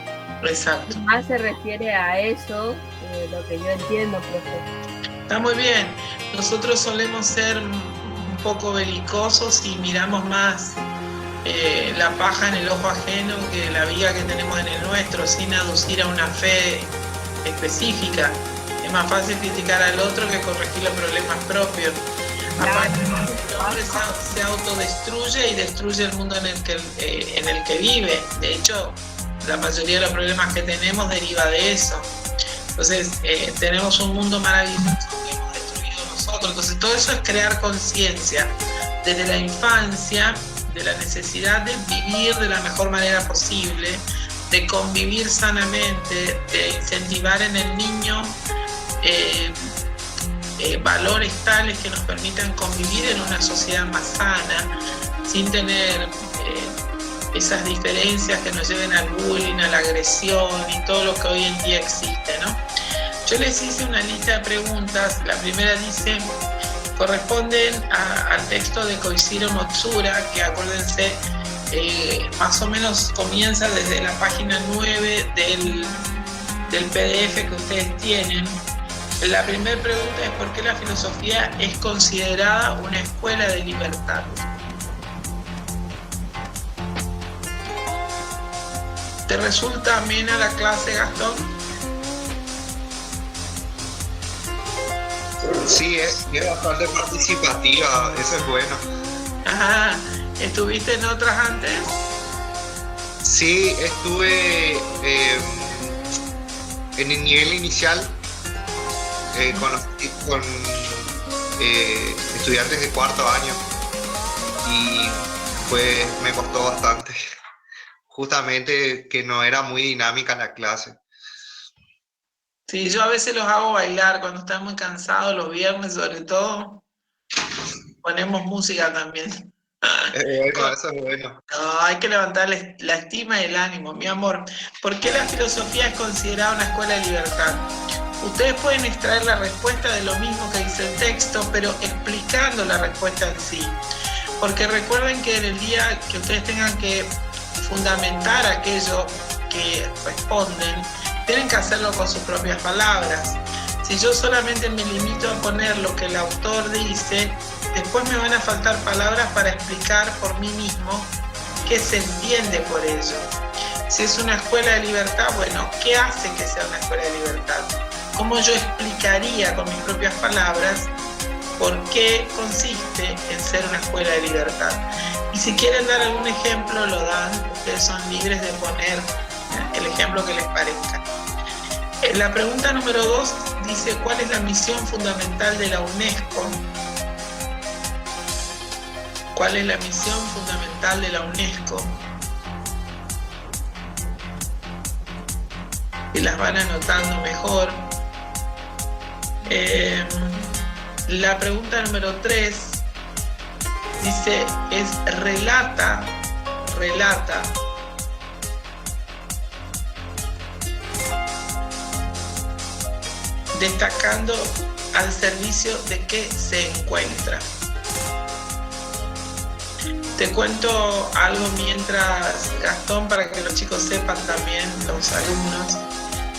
Exacto. Más se refiere a eso, lo que yo entiendo, profe. Está muy bien. Nosotros solemos ser un poco belicosos y miramos más la paja en el ojo ajeno que la viga que tenemos en el nuestro, sin aducir a una fe específica. Es más fácil criticar al otro que corregir los problemas propios. Aparte, el hombre se autodestruye y destruye el mundo en el que vive. De hecho, la mayoría de los problemas que tenemos deriva de eso. Entonces, tenemos un mundo maravilloso que hemos destruido nosotros. Entonces, todo eso es crear conciencia desde la infancia de la necesidad de vivir de la mejor manera posible, de convivir sanamente, de incentivar en el niño valores tales que nos permitan convivir en una sociedad más sana, sin tener esas diferencias que nos lleven al bullying, a la agresión y todo lo que hoy en día existe, ¿no? Yo les hice una lista de preguntas. La primera dice, corresponden al texto de Koichiro Matsura, que acuérdense, más o menos comienza desde la página 9 del PDF que ustedes tienen. La primera pregunta es ¿por qué la filosofía es considerada una escuela de libertad? ¿Te resulta amena la clase, Gastón? Sí, es bastante participativa, eso es bueno. Ajá. ¿Estuviste en otras antes? Sí, estuve en el nivel inicial con estudiantes de cuarto año y pues me costó bastante. Justamente que no era muy dinámica la clase. Sí, yo a veces los hago bailar cuando están muy cansados, los viernes sobre todo. Ponemos música también. Bueno, eso es bueno. No, hay que levantar la estima y el ánimo, mi amor. ¿Por qué la filosofía es considerada una escuela de libertad? Ustedes pueden extraer la respuesta de lo mismo que dice el texto, pero explicando la respuesta en sí. Porque recuerden que en el día que ustedes tengan que fundamentar aquello que responden, tienen que hacerlo con sus propias palabras. Si yo solamente me limito a poner lo que el autor dice, después me van a faltar palabras para explicar por mí mismo qué se entiende por ello. Si es una escuela de libertad, bueno, ¿qué hace que sea una escuela de libertad? ¿Cómo yo explicaría con mis propias palabras por qué consiste en ser una escuela de libertad? Y si quieren dar algún ejemplo, lo dan. Ustedes son libres de poner el ejemplo que les parezca. La pregunta número 2 dice, ¿cuál es la misión fundamental de la UNESCO? ¿Cuál es la misión fundamental de la UNESCO? Y las van anotando mejor. La pregunta número 3 dice, relata, destacando al servicio de qué se encuentra. Te cuento algo mientras, Gastón, para que los chicos sepan también, los alumnos.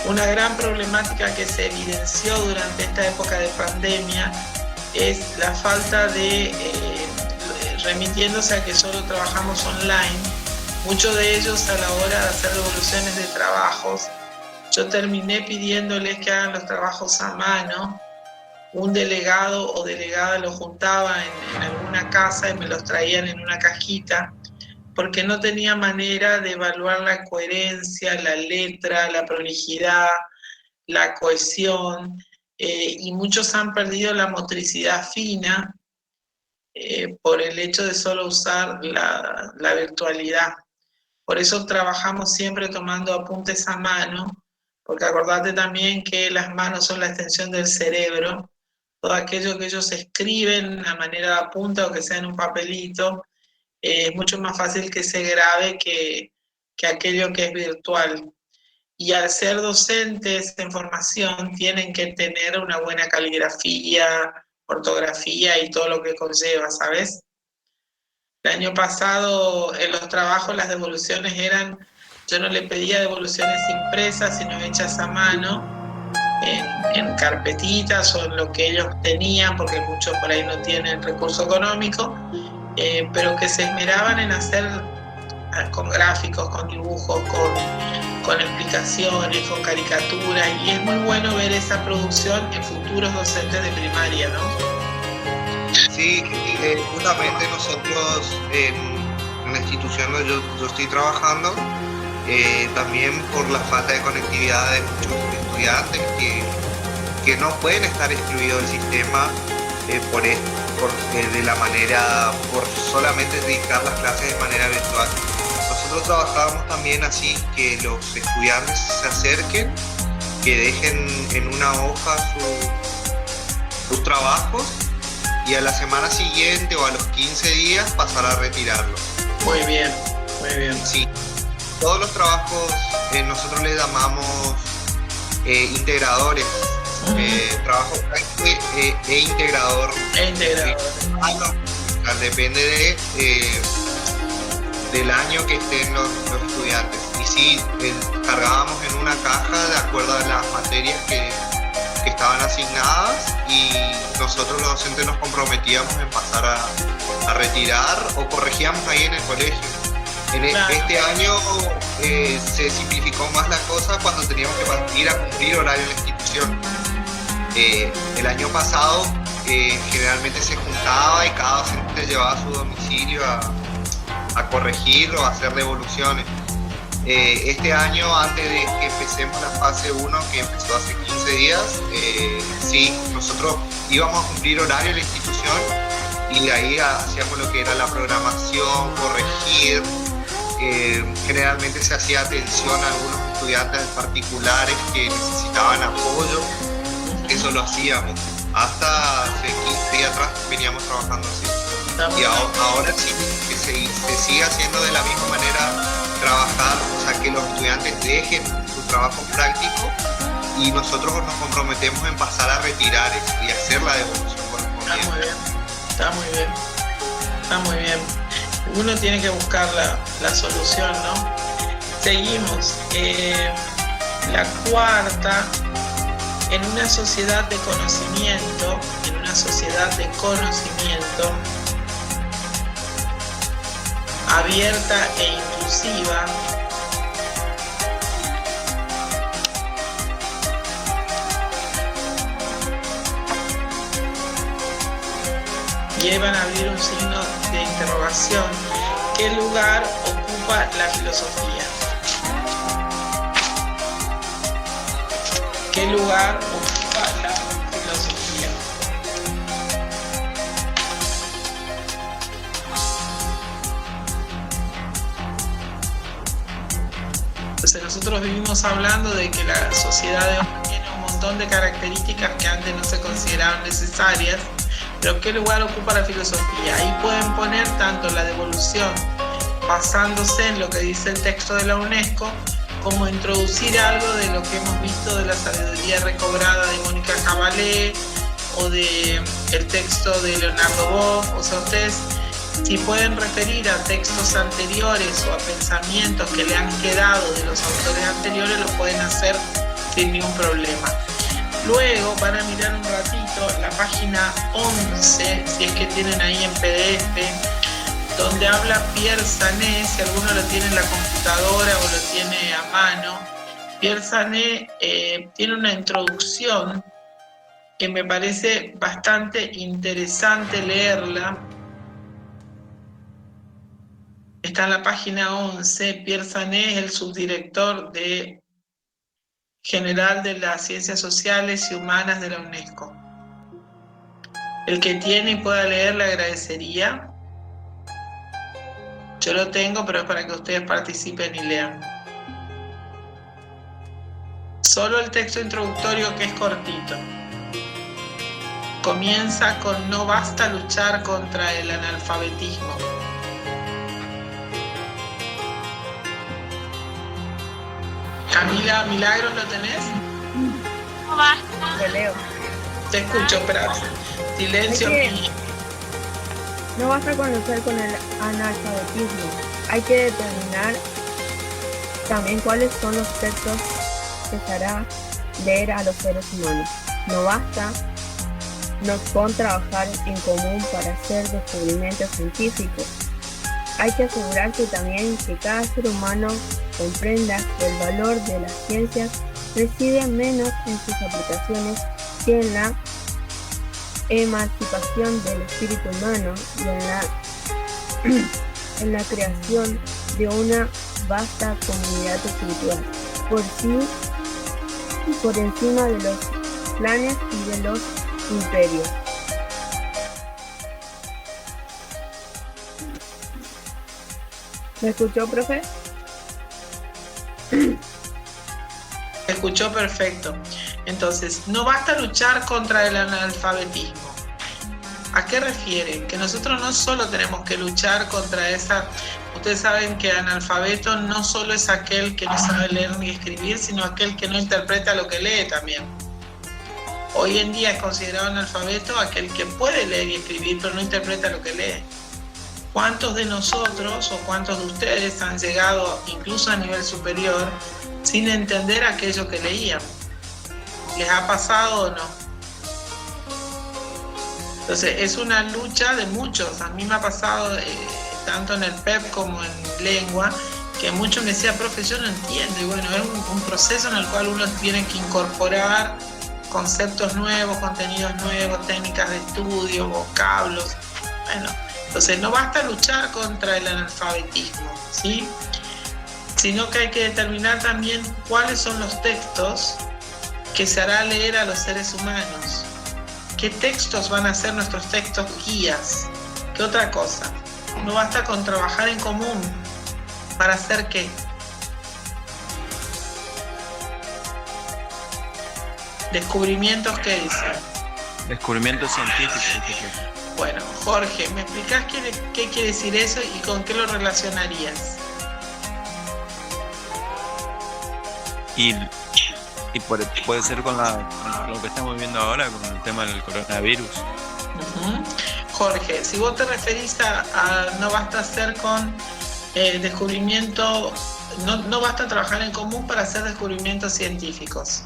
Una gran problemática que se evidenció durante esta época de pandemia es la falta de, remitiéndose a que solo trabajamos online, muchos de ellos a la hora de hacer devoluciones de trabajos, yo terminé pidiéndoles que hagan los trabajos a mano. Un delegado o delegada los juntaba en alguna casa y me los traían en una cajita, porque no tenía manera de evaluar la coherencia, la letra, la prolijidad, la cohesión, y muchos han perdido la motricidad fina por el hecho de solo usar la virtualidad. Por eso trabajamos siempre tomando apuntes a mano, porque acordate también que las manos son la extensión del cerebro. Todo aquello que ellos escriben a manera de apunte o que sea en un papelito, es mucho más fácil que se grabe que aquello que es virtual. Y al ser docentes en formación tienen que tener una buena caligrafía, ortografía y todo lo que conlleva, ¿sabes? El año pasado en los trabajos las devoluciones eran, yo no le pedía devoluciones impresas, sino hechas a mano, en carpetitas o en lo que ellos tenían, porque muchos por ahí no tienen recurso económico, pero que se esmeraban en hacer con gráficos, con dibujos, con explicaciones, con caricaturas, y es muy bueno ver esa producción en futuros docentes de primaria, ¿no? Sí, justamente nosotros en la institución donde yo estoy trabajando, también por la falta de conectividad de muchos estudiantes que no pueden estar excluidos del sistema de la manera, por solamente dedicar las clases de manera virtual. Nosotros trabajamos también así que los estudiantes se acerquen, que dejen en una hoja sus trabajos y a la semana siguiente o a los 15 días pasar a retirarlo. Muy bien, muy bien. Sí, todos los trabajos nosotros le llamamos integradores, trabajo práctico e integrador. Depende del año que estén los estudiantes. Y sí, cargábamos en una caja de acuerdo a las materias que estaban asignadas y nosotros los docentes nos comprometíamos en pasar a retirar o corregíamos ahí en el colegio. Este año se simplificó más la cosa cuando teníamos que ir a cumplir horario en la institución. El año pasado generalmente se juntaba y cada docente llevaba a su domicilio a corregir o a hacer devoluciones. Este año, antes de que empecemos la fase 1, que empezó hace 15 días, sí, nosotros íbamos a cumplir horario en la institución y de ahí hacíamos lo que era la programación, corregir. Generalmente se hacía atención a algunos estudiantes particulares que necesitaban apoyo. Eso lo hacíamos. Hasta hace 15 días atrás veníamos trabajando así. Y ahora sí, que se sigue haciendo de la misma manera, trabajar, o sea, que los estudiantes dejen su trabajo práctico y nosotros nos comprometemos en pasar a retirar y hacer la devolución correspondiente. Está muy bien. Está muy bien. Uno tiene que buscar la solución, ¿no? Seguimos. La cuarta, en una sociedad de conocimiento, abierta e inclusiva, llevan a abrir un signo de interrogación. ¿Qué lugar ocupa la filosofía? ¿Qué lugar ocupa la filosofía? Entonces nosotros vivimos hablando de que la sociedad de hoy tiene un montón de características que antes no se consideraban necesarias. Pero ¿qué lugar ocupa la filosofía? Ahí pueden poner tanto la devolución basándose en lo que dice el texto de la UNESCO, como introducir algo de lo que hemos visto de la sabiduría recobrada de Mónica Cavalé o de el texto de Leonardo Boff. O sea, ustedes si pueden referir a textos anteriores o a pensamientos que le han quedado de los autores anteriores, lo pueden hacer sin ningún problema. Luego van a mirar un ratito la página 11, si es que tienen ahí en PDF, donde habla Pierre Sané, si alguno lo tiene en la computadora o lo tiene a mano. Pierre Sané tiene una introducción que me parece bastante interesante leerla. Está en la página 11. Pierre Sané es el subdirector general de las Ciencias Sociales y Humanas de la UNESCO. El que tiene y pueda leer le agradecería. Yo lo tengo, pero es para que ustedes participen y lean. Solo el texto introductorio, que es cortito. Comienza con: no basta luchar contra el analfabetismo. Camila, Milagros, ¿lo tenés? No basta. Lo leo. Te escucho, espera. Silencio. No basta con luchar con el analfabetismo. Hay que determinar también cuáles son los textos que se hará leer a los seres humanos. No basta con trabajar en común para hacer descubrimientos científicos. Hay que asegurarse también que cada ser humano comprenda que el valor de las ciencias reside menos en sus aplicaciones que en la emancipación del espíritu humano y en la creación de una vasta comunidad espiritual, por encima de los planes y de los imperios. ¿Me escuchó, profe? Escuchó perfecto. Entonces, no basta luchar contra el analfabetismo. ¿A qué refieren? Que nosotros no solo tenemos que luchar contra esa... Ustedes saben que analfabeto no solo es aquel que no sabe leer ni escribir, sino aquel que no interpreta lo que lee también. Hoy en día es considerado analfabeto aquel que puede leer y escribir, pero no interpreta lo que lee. ¿Cuántos de nosotros o cuántos de ustedes han llegado incluso a nivel superior sin entender aquello que leían? ¿Les ha pasado o no? Entonces, es una lucha de muchos. A mí me ha pasado, tanto en el PEP como en lengua, que muchos me decían, profe, yo no entiendo. Y bueno, es un proceso en el cual uno tiene que incorporar conceptos nuevos, contenidos nuevos, técnicas de estudio, vocablos. Bueno, entonces no basta luchar contra el analfabetismo, ¿sí? Sino que hay que determinar también cuáles son los textos que se hará leer a los seres humanos. ¿Qué textos van a ser nuestros textos guías? ¿Qué otra cosa? No basta con trabajar en común. ¿Para hacer qué? Descubrimientos, ¿qué dicen? Descubrimientos científicos. Bueno, Jorge, ¿me explicás qué quiere decir eso y con qué lo relacionarías? Y puede ser con lo que estamos viendo ahora, con el tema del coronavirus. Jorge, si vos te referís a no basta hacer con descubrimiento, no basta trabajar en común para hacer descubrimientos científicos.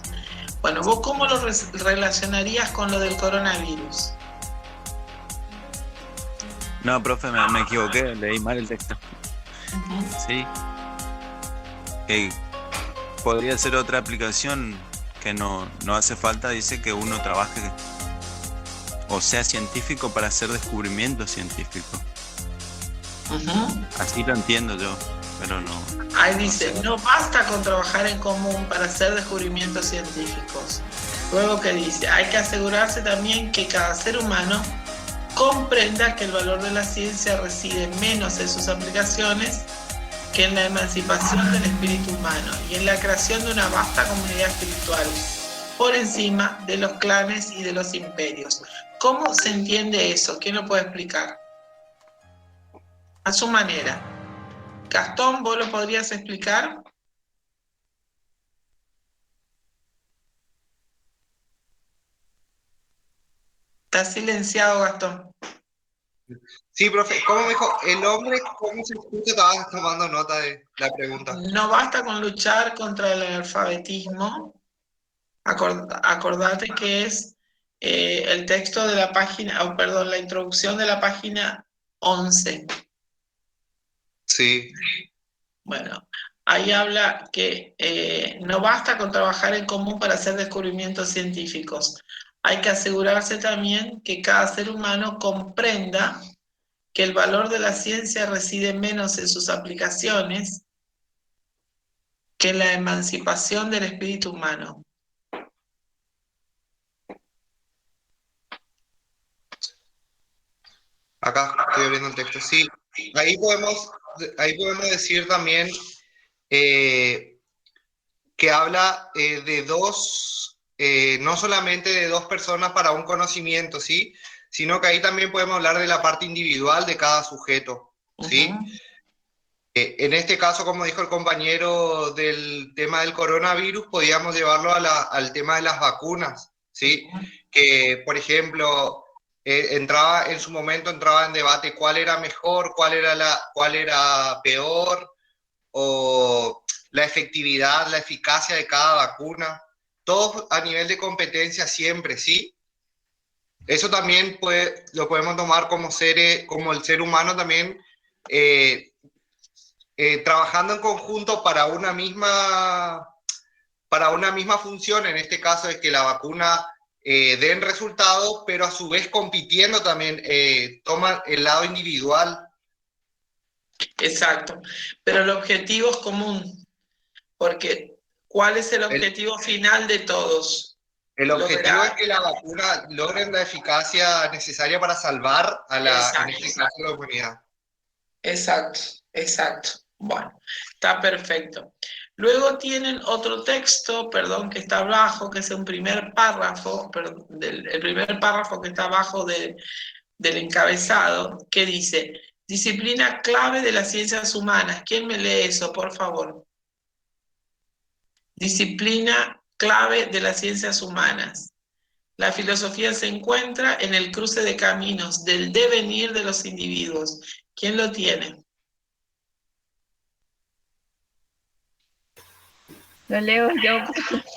Bueno, ¿vos cómo lo relacionarías con lo del coronavirus? No, profe, me equivoqué, leí mal el texto. Sí. Podría ser otra aplicación que no hace falta, dice que uno trabaje o sea científico para hacer descubrimientos científicos. Así lo entiendo yo, pero no. Ahí dice, no basta con trabajar en común para hacer descubrimientos científicos. Luego que dice, hay que asegurarse también que cada ser humano comprenda que el valor de la ciencia reside menos en sus aplicaciones que en la emancipación del espíritu humano y en la creación de una vasta comunidad espiritual por encima de los clanes y de los imperios. ¿Cómo se entiende eso? ¿Quién lo puede explicar? A su manera. Gastón, ¿vos lo podrías explicar? Está silenciado, Gastón. Sí, profe, ¿cómo me dijo? El hombre, ¿cómo se escucha? Estaba tomando nota de la pregunta. No basta con luchar contra el analfabetismo. Acordate que es el texto de la página, la introducción de la página 11. Sí. Bueno, ahí habla que no basta con trabajar en común para hacer descubrimientos científicos. Hay que asegurarse también que cada ser humano comprenda que el valor de la ciencia reside menos en sus aplicaciones que en la emancipación del espíritu humano. Acá estoy abriendo el texto. Sí, ahí podemos decir también que habla de dos, no solamente de dos personas para un conocimiento, ¿sí? Sino que ahí también podemos hablar de la parte individual de cada sujeto, ¿sí? En este caso, como dijo el compañero del tema del coronavirus, podíamos llevarlo al tema de las vacunas, ¿sí? Que, por ejemplo, en su momento entraba en debate cuál era mejor, cuál era peor, o la efectividad, la eficacia de cada vacuna, todo a nivel de competencia siempre, ¿sí? Eso también lo podemos tomar como el ser humano también, trabajando en conjunto para una misma función, en este caso es que la vacuna den resultados, pero a su vez compitiendo también, toma el lado individual. Exacto, pero el objetivo es común, porque ¿cuál es el objetivo final de todos? El objetivo es que la vacuna logre la eficacia necesaria para salvar en este caso, la humanidad. Exacto. Bueno, está perfecto. Luego tienen otro texto, perdón, que está abajo, que es un primer párrafo, perdón, el primer párrafo que está abajo del encabezado, que dice, disciplina clave de las ciencias humanas. ¿Quién me lee eso, por favor? Disciplina clave de las ciencias humanas. La filosofía se encuentra en el cruce de caminos del devenir de los individuos. ¿Quién lo tiene? Lo leo yo.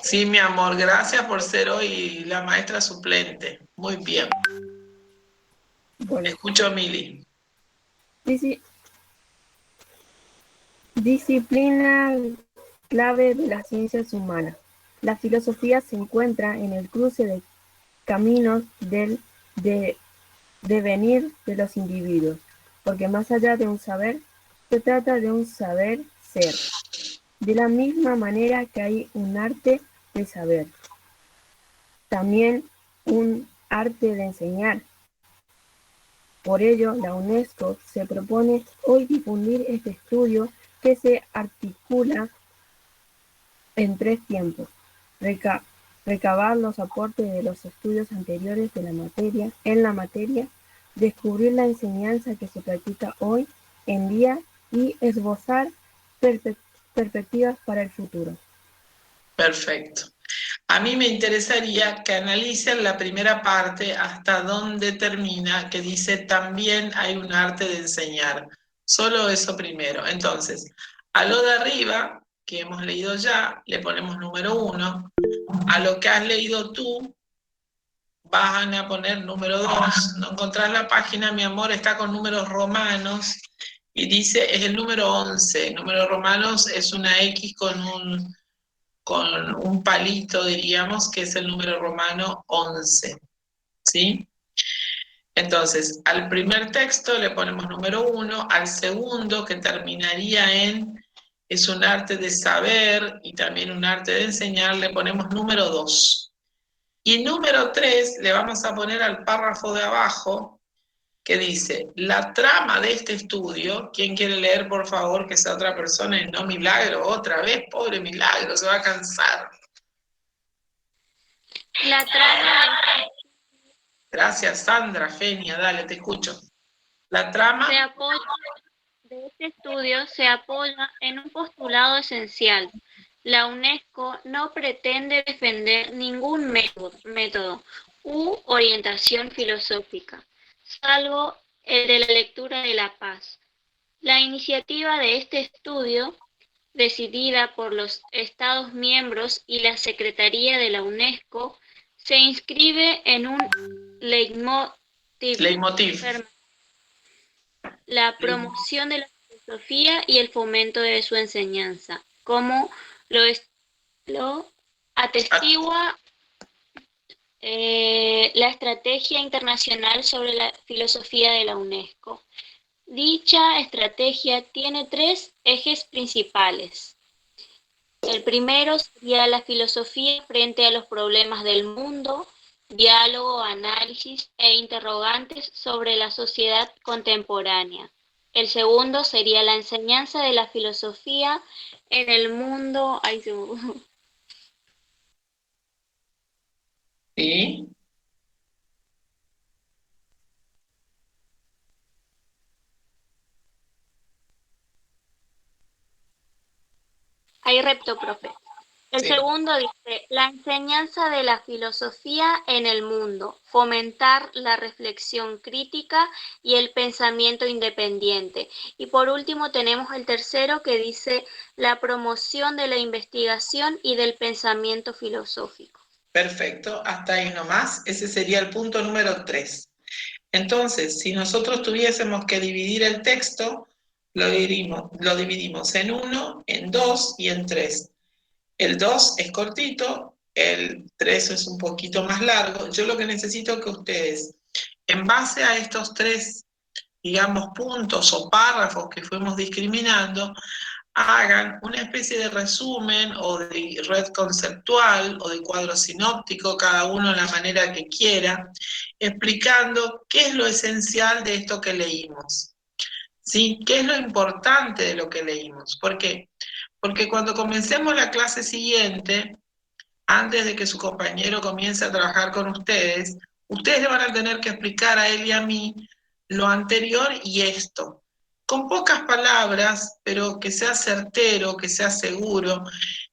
Sí, mi amor, gracias por ser hoy la maestra suplente. Muy bien. Bueno. Escucho a Mili. Disciplina clave de las ciencias humanas. La filosofía se encuentra en el cruce de caminos del devenir de los individuos, porque más allá de un saber, se trata de un saber ser. De la misma manera que hay un arte de saber, también un arte de enseñar. Por ello, la UNESCO se propone hoy difundir este estudio que se articula en 3 tiempos. Recabar los aportes de los estudios anteriores de la materia, descubrir la enseñanza que se practica hoy en día y esbozar perspectivas para el futuro. Perfecto. A mí me interesaría que analicen la primera parte hasta donde termina, que dice también hay un arte de enseñar. Solo eso primero. Entonces, a lo de arriba, que hemos leído ya, le ponemos número 1. A lo que has leído tú, van a poner número 2. No encontrás la página, mi amor, está con números romanos y dice, es el número 11. Números romanos es una X con un palito, diríamos, que es el número romano 11, ¿sí? Entonces, al primer texto le ponemos número 1, al segundo, que terminaría en es un arte de saber y también un arte de enseñar, le ponemos número 2. Y número 3 le vamos a poner al párrafo de abajo, que dice, la trama de este estudio, ¿quién quiere leer, por favor, que sea otra persona y no Milagro? Otra vez, pobre Milagro, se va a cansar. La trama Gracias, Sandra, Fenia, dale, te escucho. La trama de este estudio se apoya en un postulado esencial. La UNESCO no pretende defender ningún método u orientación filosófica, salvo el de la lectura de la paz. La iniciativa de este estudio, decidida por los Estados miembros y la Secretaría de la UNESCO, se inscribe en un leitmotiv. La promoción de la filosofía y el fomento de su enseñanza, como lo atestigua la Estrategia Internacional sobre la Filosofía de la UNESCO. Dicha estrategia tiene 3 ejes principales. El primero sería la filosofía frente a los problemas del mundo, diálogo, análisis e interrogantes sobre la sociedad contemporánea. El segundo sería la enseñanza de la filosofía en el mundo. ¿Sí? Ahí repto, profe. El segundo dice, la enseñanza de la filosofía en el mundo, fomentar la reflexión crítica y el pensamiento independiente. Y por último tenemos el tercero que dice, la promoción de la investigación y del pensamiento filosófico. Perfecto, hasta ahí nomás. Ese sería el punto número 3. Entonces, si nosotros tuviésemos que dividir el texto, lo dividimos en 1, en 2 y en 3. El 2 es cortito, el 3 es un poquito más largo. Yo lo que necesito es que ustedes, en base a estos 3, digamos, puntos o párrafos que fuimos discriminando, hagan una especie de resumen o de red conceptual o de cuadro sinóptico, cada uno de la manera que quiera, explicando qué es lo esencial de esto que leímos. ¿Sí? ¿Qué es lo importante de lo que leímos? ¿Por qué? porque cuando comencemos la clase siguiente, antes de que su compañero comience a trabajar con ustedes, ustedes le van a tener que explicar a él y a mí lo anterior y esto, con pocas palabras, pero que sea certero, que sea seguro,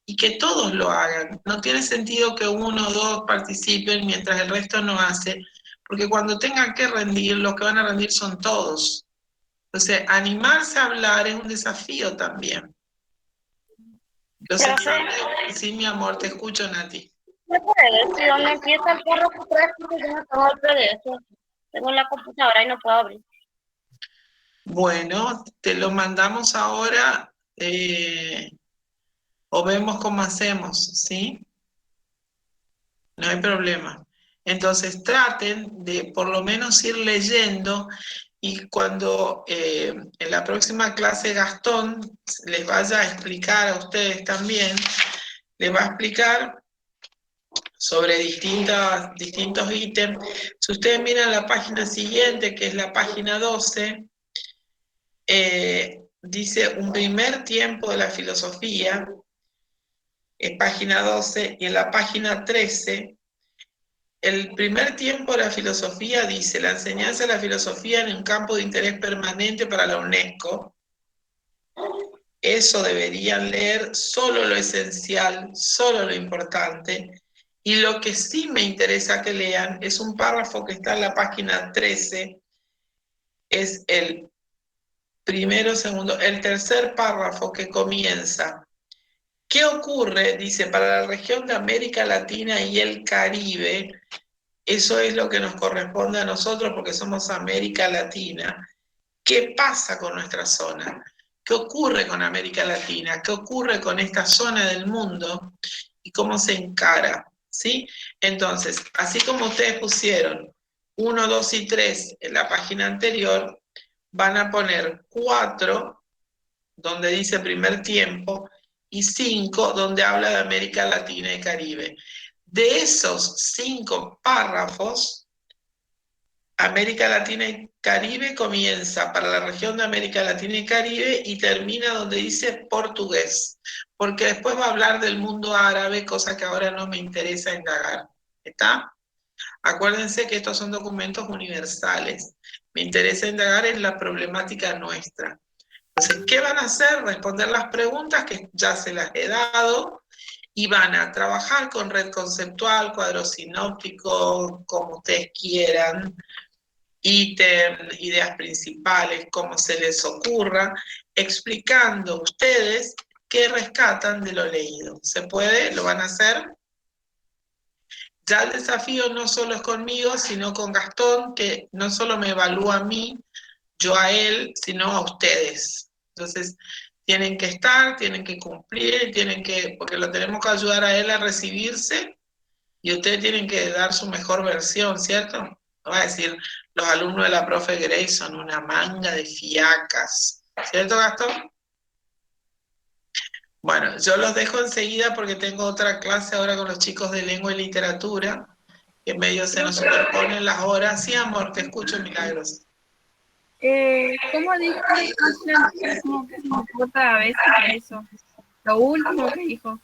y que todos lo hagan. No tiene sentido que uno o dos participen mientras el resto no hace, porque cuando tengan que rendir, los que van a rendir son todos. Entonces, animarse a hablar es un desafío también. Los exámenes, sí, mi amor, te escucho, Nati. ¿Me puede decir dónde empieza el párrafo 3? Porque yo no tengo el PDF. Tengo en la computadora y no puedo abrir. Bueno, te lo mandamos ahora o vemos cómo hacemos, ¿sí? No hay problema. Entonces traten de por lo menos ir leyendo y cuando en la próxima clase Gastón les vaya a explicar a ustedes también, les va a explicar sobre distintos ítems. Si ustedes miran la página siguiente, que es la página 12, dice un primer tiempo de la filosofía, página 12, y en la página 13, el primer tiempo de la filosofía dice, la enseñanza de la filosofía en un campo de interés permanente para la UNESCO. Eso deberían leer solo lo esencial, solo lo importante, y lo que sí me interesa que lean es un párrafo que está en la página 13, es el tercer párrafo que comienza. ¿Qué ocurre? Dice, para la región de América Latina y el Caribe, eso es lo que nos corresponde a nosotros porque somos América Latina. ¿Qué pasa con nuestra zona? ¿Qué ocurre con América Latina? ¿Qué ocurre con esta zona del mundo? ¿Y cómo se encara? ¿Sí? Entonces, así como ustedes pusieron 1, 2 y 3 en la página anterior, van a poner 4, donde dice primer tiempo, y 5, donde habla de América Latina y Caribe. De esos 5 párrafos, América Latina y Caribe comienza para la región de América Latina y Caribe y termina donde dice portugués, porque después va a hablar del mundo árabe, cosa que ahora no me interesa indagar. ¿Está? Acuérdense que estos son documentos universales. Me interesa indagar en la problemática nuestra. Entonces, ¿qué van a hacer? Responder las preguntas que ya se las he dado y van a trabajar con red conceptual, cuadro sinóptico, como ustedes quieran, ítem, ideas principales, como se les ocurra, explicando ustedes qué rescatan de lo leído. ¿Se puede? ¿Lo van a hacer? Ya el desafío no solo es conmigo, sino con Gastón, que no solo me evalúa a mí, yo a él, sino a ustedes. Entonces, tienen que estar, tienen que cumplir, porque lo tenemos que ayudar a él a recibirse, y ustedes tienen que dar su mejor versión, ¿cierto? No va a decir, los alumnos de la profe Grace son una manga de fiacas, ¿cierto, Gastón? Bueno, yo los dejo enseguida porque tengo otra clase ahora con los chicos de lengua y literatura, que en medio se nos superponen las horas. Sí, amor, te escucho, Milagros. ¿Cómo dijo que se otra vez eso? Lo último que dijo.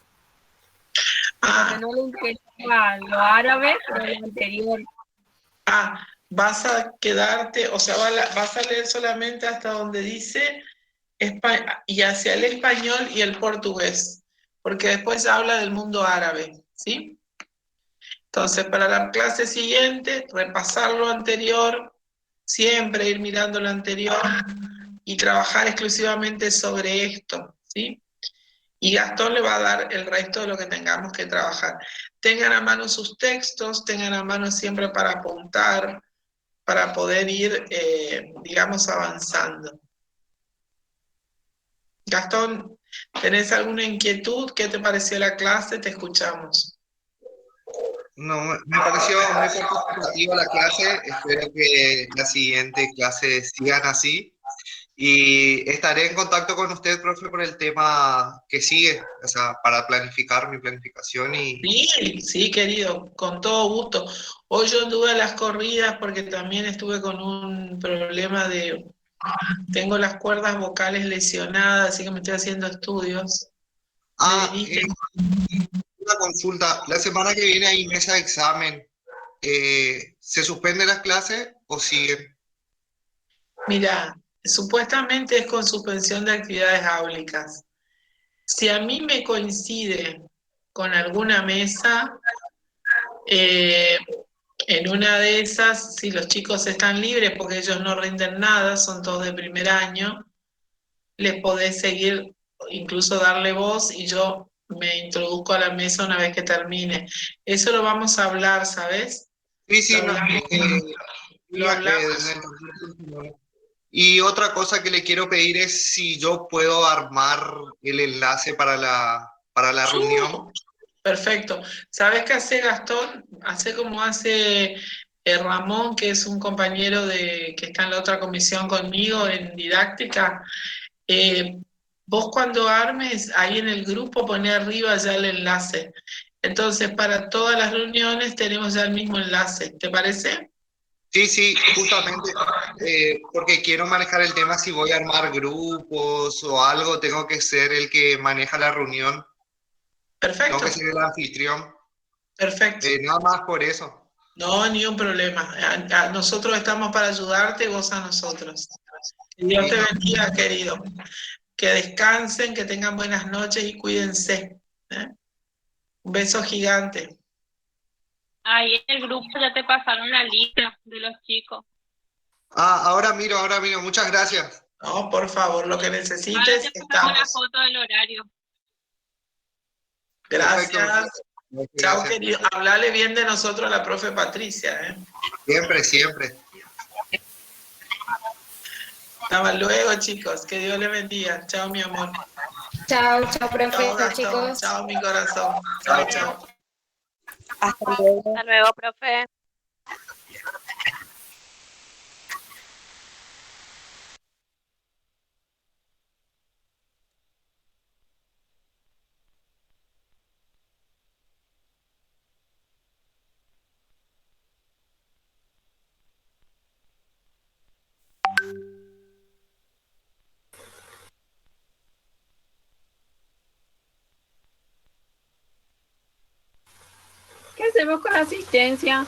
Que no le interesaba lo árabe, pero lo anterior. Vas a quedarte, o sea, vas a leer solamente hasta donde dice y hacia el español y el portugués, porque después habla del mundo árabe, ¿sí? Entonces, para la clase siguiente, repasar lo anterior, siempre ir mirando lo anterior y trabajar exclusivamente sobre esto, ¿sí? Y Gastón le va a dar el resto de lo que tengamos que trabajar. Tengan a mano sus textos, tengan a mano siempre para apuntar, para poder ir, digamos, avanzando. Gastón, ¿tenés alguna inquietud? ¿Qué te pareció la clase? Te escuchamos. No, me pareció muy participativa la clase. Espero que la siguiente clase sigan así. Y estaré en contacto con usted, profe, por el tema que sigue, o sea, para planificar mi planificación y... Sí, querido, con todo gusto. Hoy yo anduve a las corridas porque también estuve con un problema tengo las cuerdas vocales lesionadas, así que me estoy haciendo estudios. Una consulta. La semana que viene hay mesa de examen. ¿Se suspenden las clases o siguen? Mira, supuestamente es con suspensión de actividades áulicas. Si a mí me coincide con alguna mesa, en una de esas, si los chicos están libres porque ellos no rinden nada, son todos de primer año, les podés seguir, incluso darle voz y yo me introduzco a la mesa una vez que termine. Eso lo vamos a hablar, ¿sabes? Sí, Lo hablamos. Y otra cosa que le quiero pedir es si yo puedo armar el enlace para la reunión. Perfecto. ¿Sabes qué hace Gastón? Hace como hace Ramón, que es un compañero que está en la otra comisión conmigo en didáctica. Vos cuando armes, ahí en el grupo poné arriba ya el enlace. Entonces, para todas las reuniones tenemos ya el mismo enlace. ¿Te parece? Sí, justamente porque quiero manejar el tema si voy a armar grupos o algo, tengo que ser el que maneja la reunión. Perfecto. Tengo que ser el anfitrión. Perfecto. Nada más por eso. No, ni un problema. Nosotros estamos para ayudarte y vos a nosotros. Que Dios te bendiga, querido. Que descansen, que tengan buenas noches y cuídense. Un beso gigante. Ahí en el grupo ya te pasaron la lista de los chicos. Ahora miro. Muchas gracias. No, por favor, lo que necesites, Ahora te pasamos la estamos. foto del horario. Gracias. Chao, querido. Hablale bien de nosotros a la profe Patricia. Siempre. Hasta luego, chicos. Que Dios les bendiga. Chao, mi amor. Chao, profe. Chao, Chao, chicos. Chao, mi corazón. Chao. Hasta luego, profe. ¿Qué hacemos con la asistencia?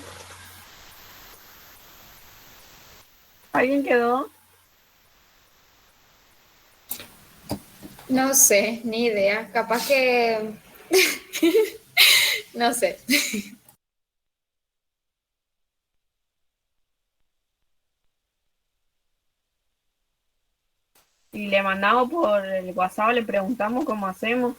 ¿Alguien quedó? No sé, ni idea. Capaz que... no sé. Y le mandamos por el WhatsApp, le preguntamos cómo hacemos.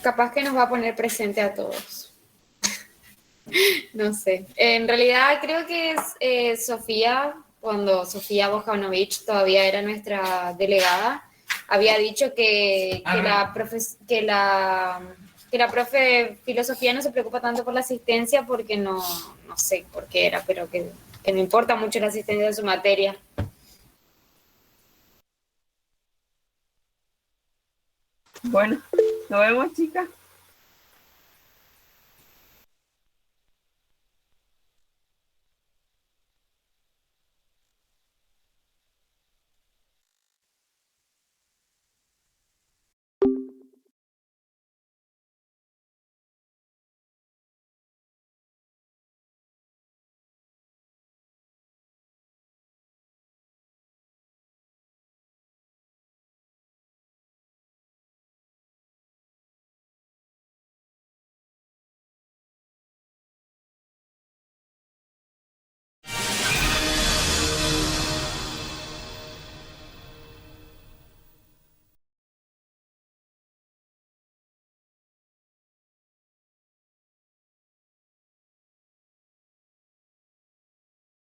Capaz que nos va a poner presente a todos. No sé. En realidad creo que es Sofía, cuando Sofía Bojanovic todavía era nuestra delegada, había dicho que la profe de filosofía no se preocupa tanto por la asistencia porque no sé por qué era, pero que no importa mucho la asistencia de su materia. Bueno, nos vemos, chicas.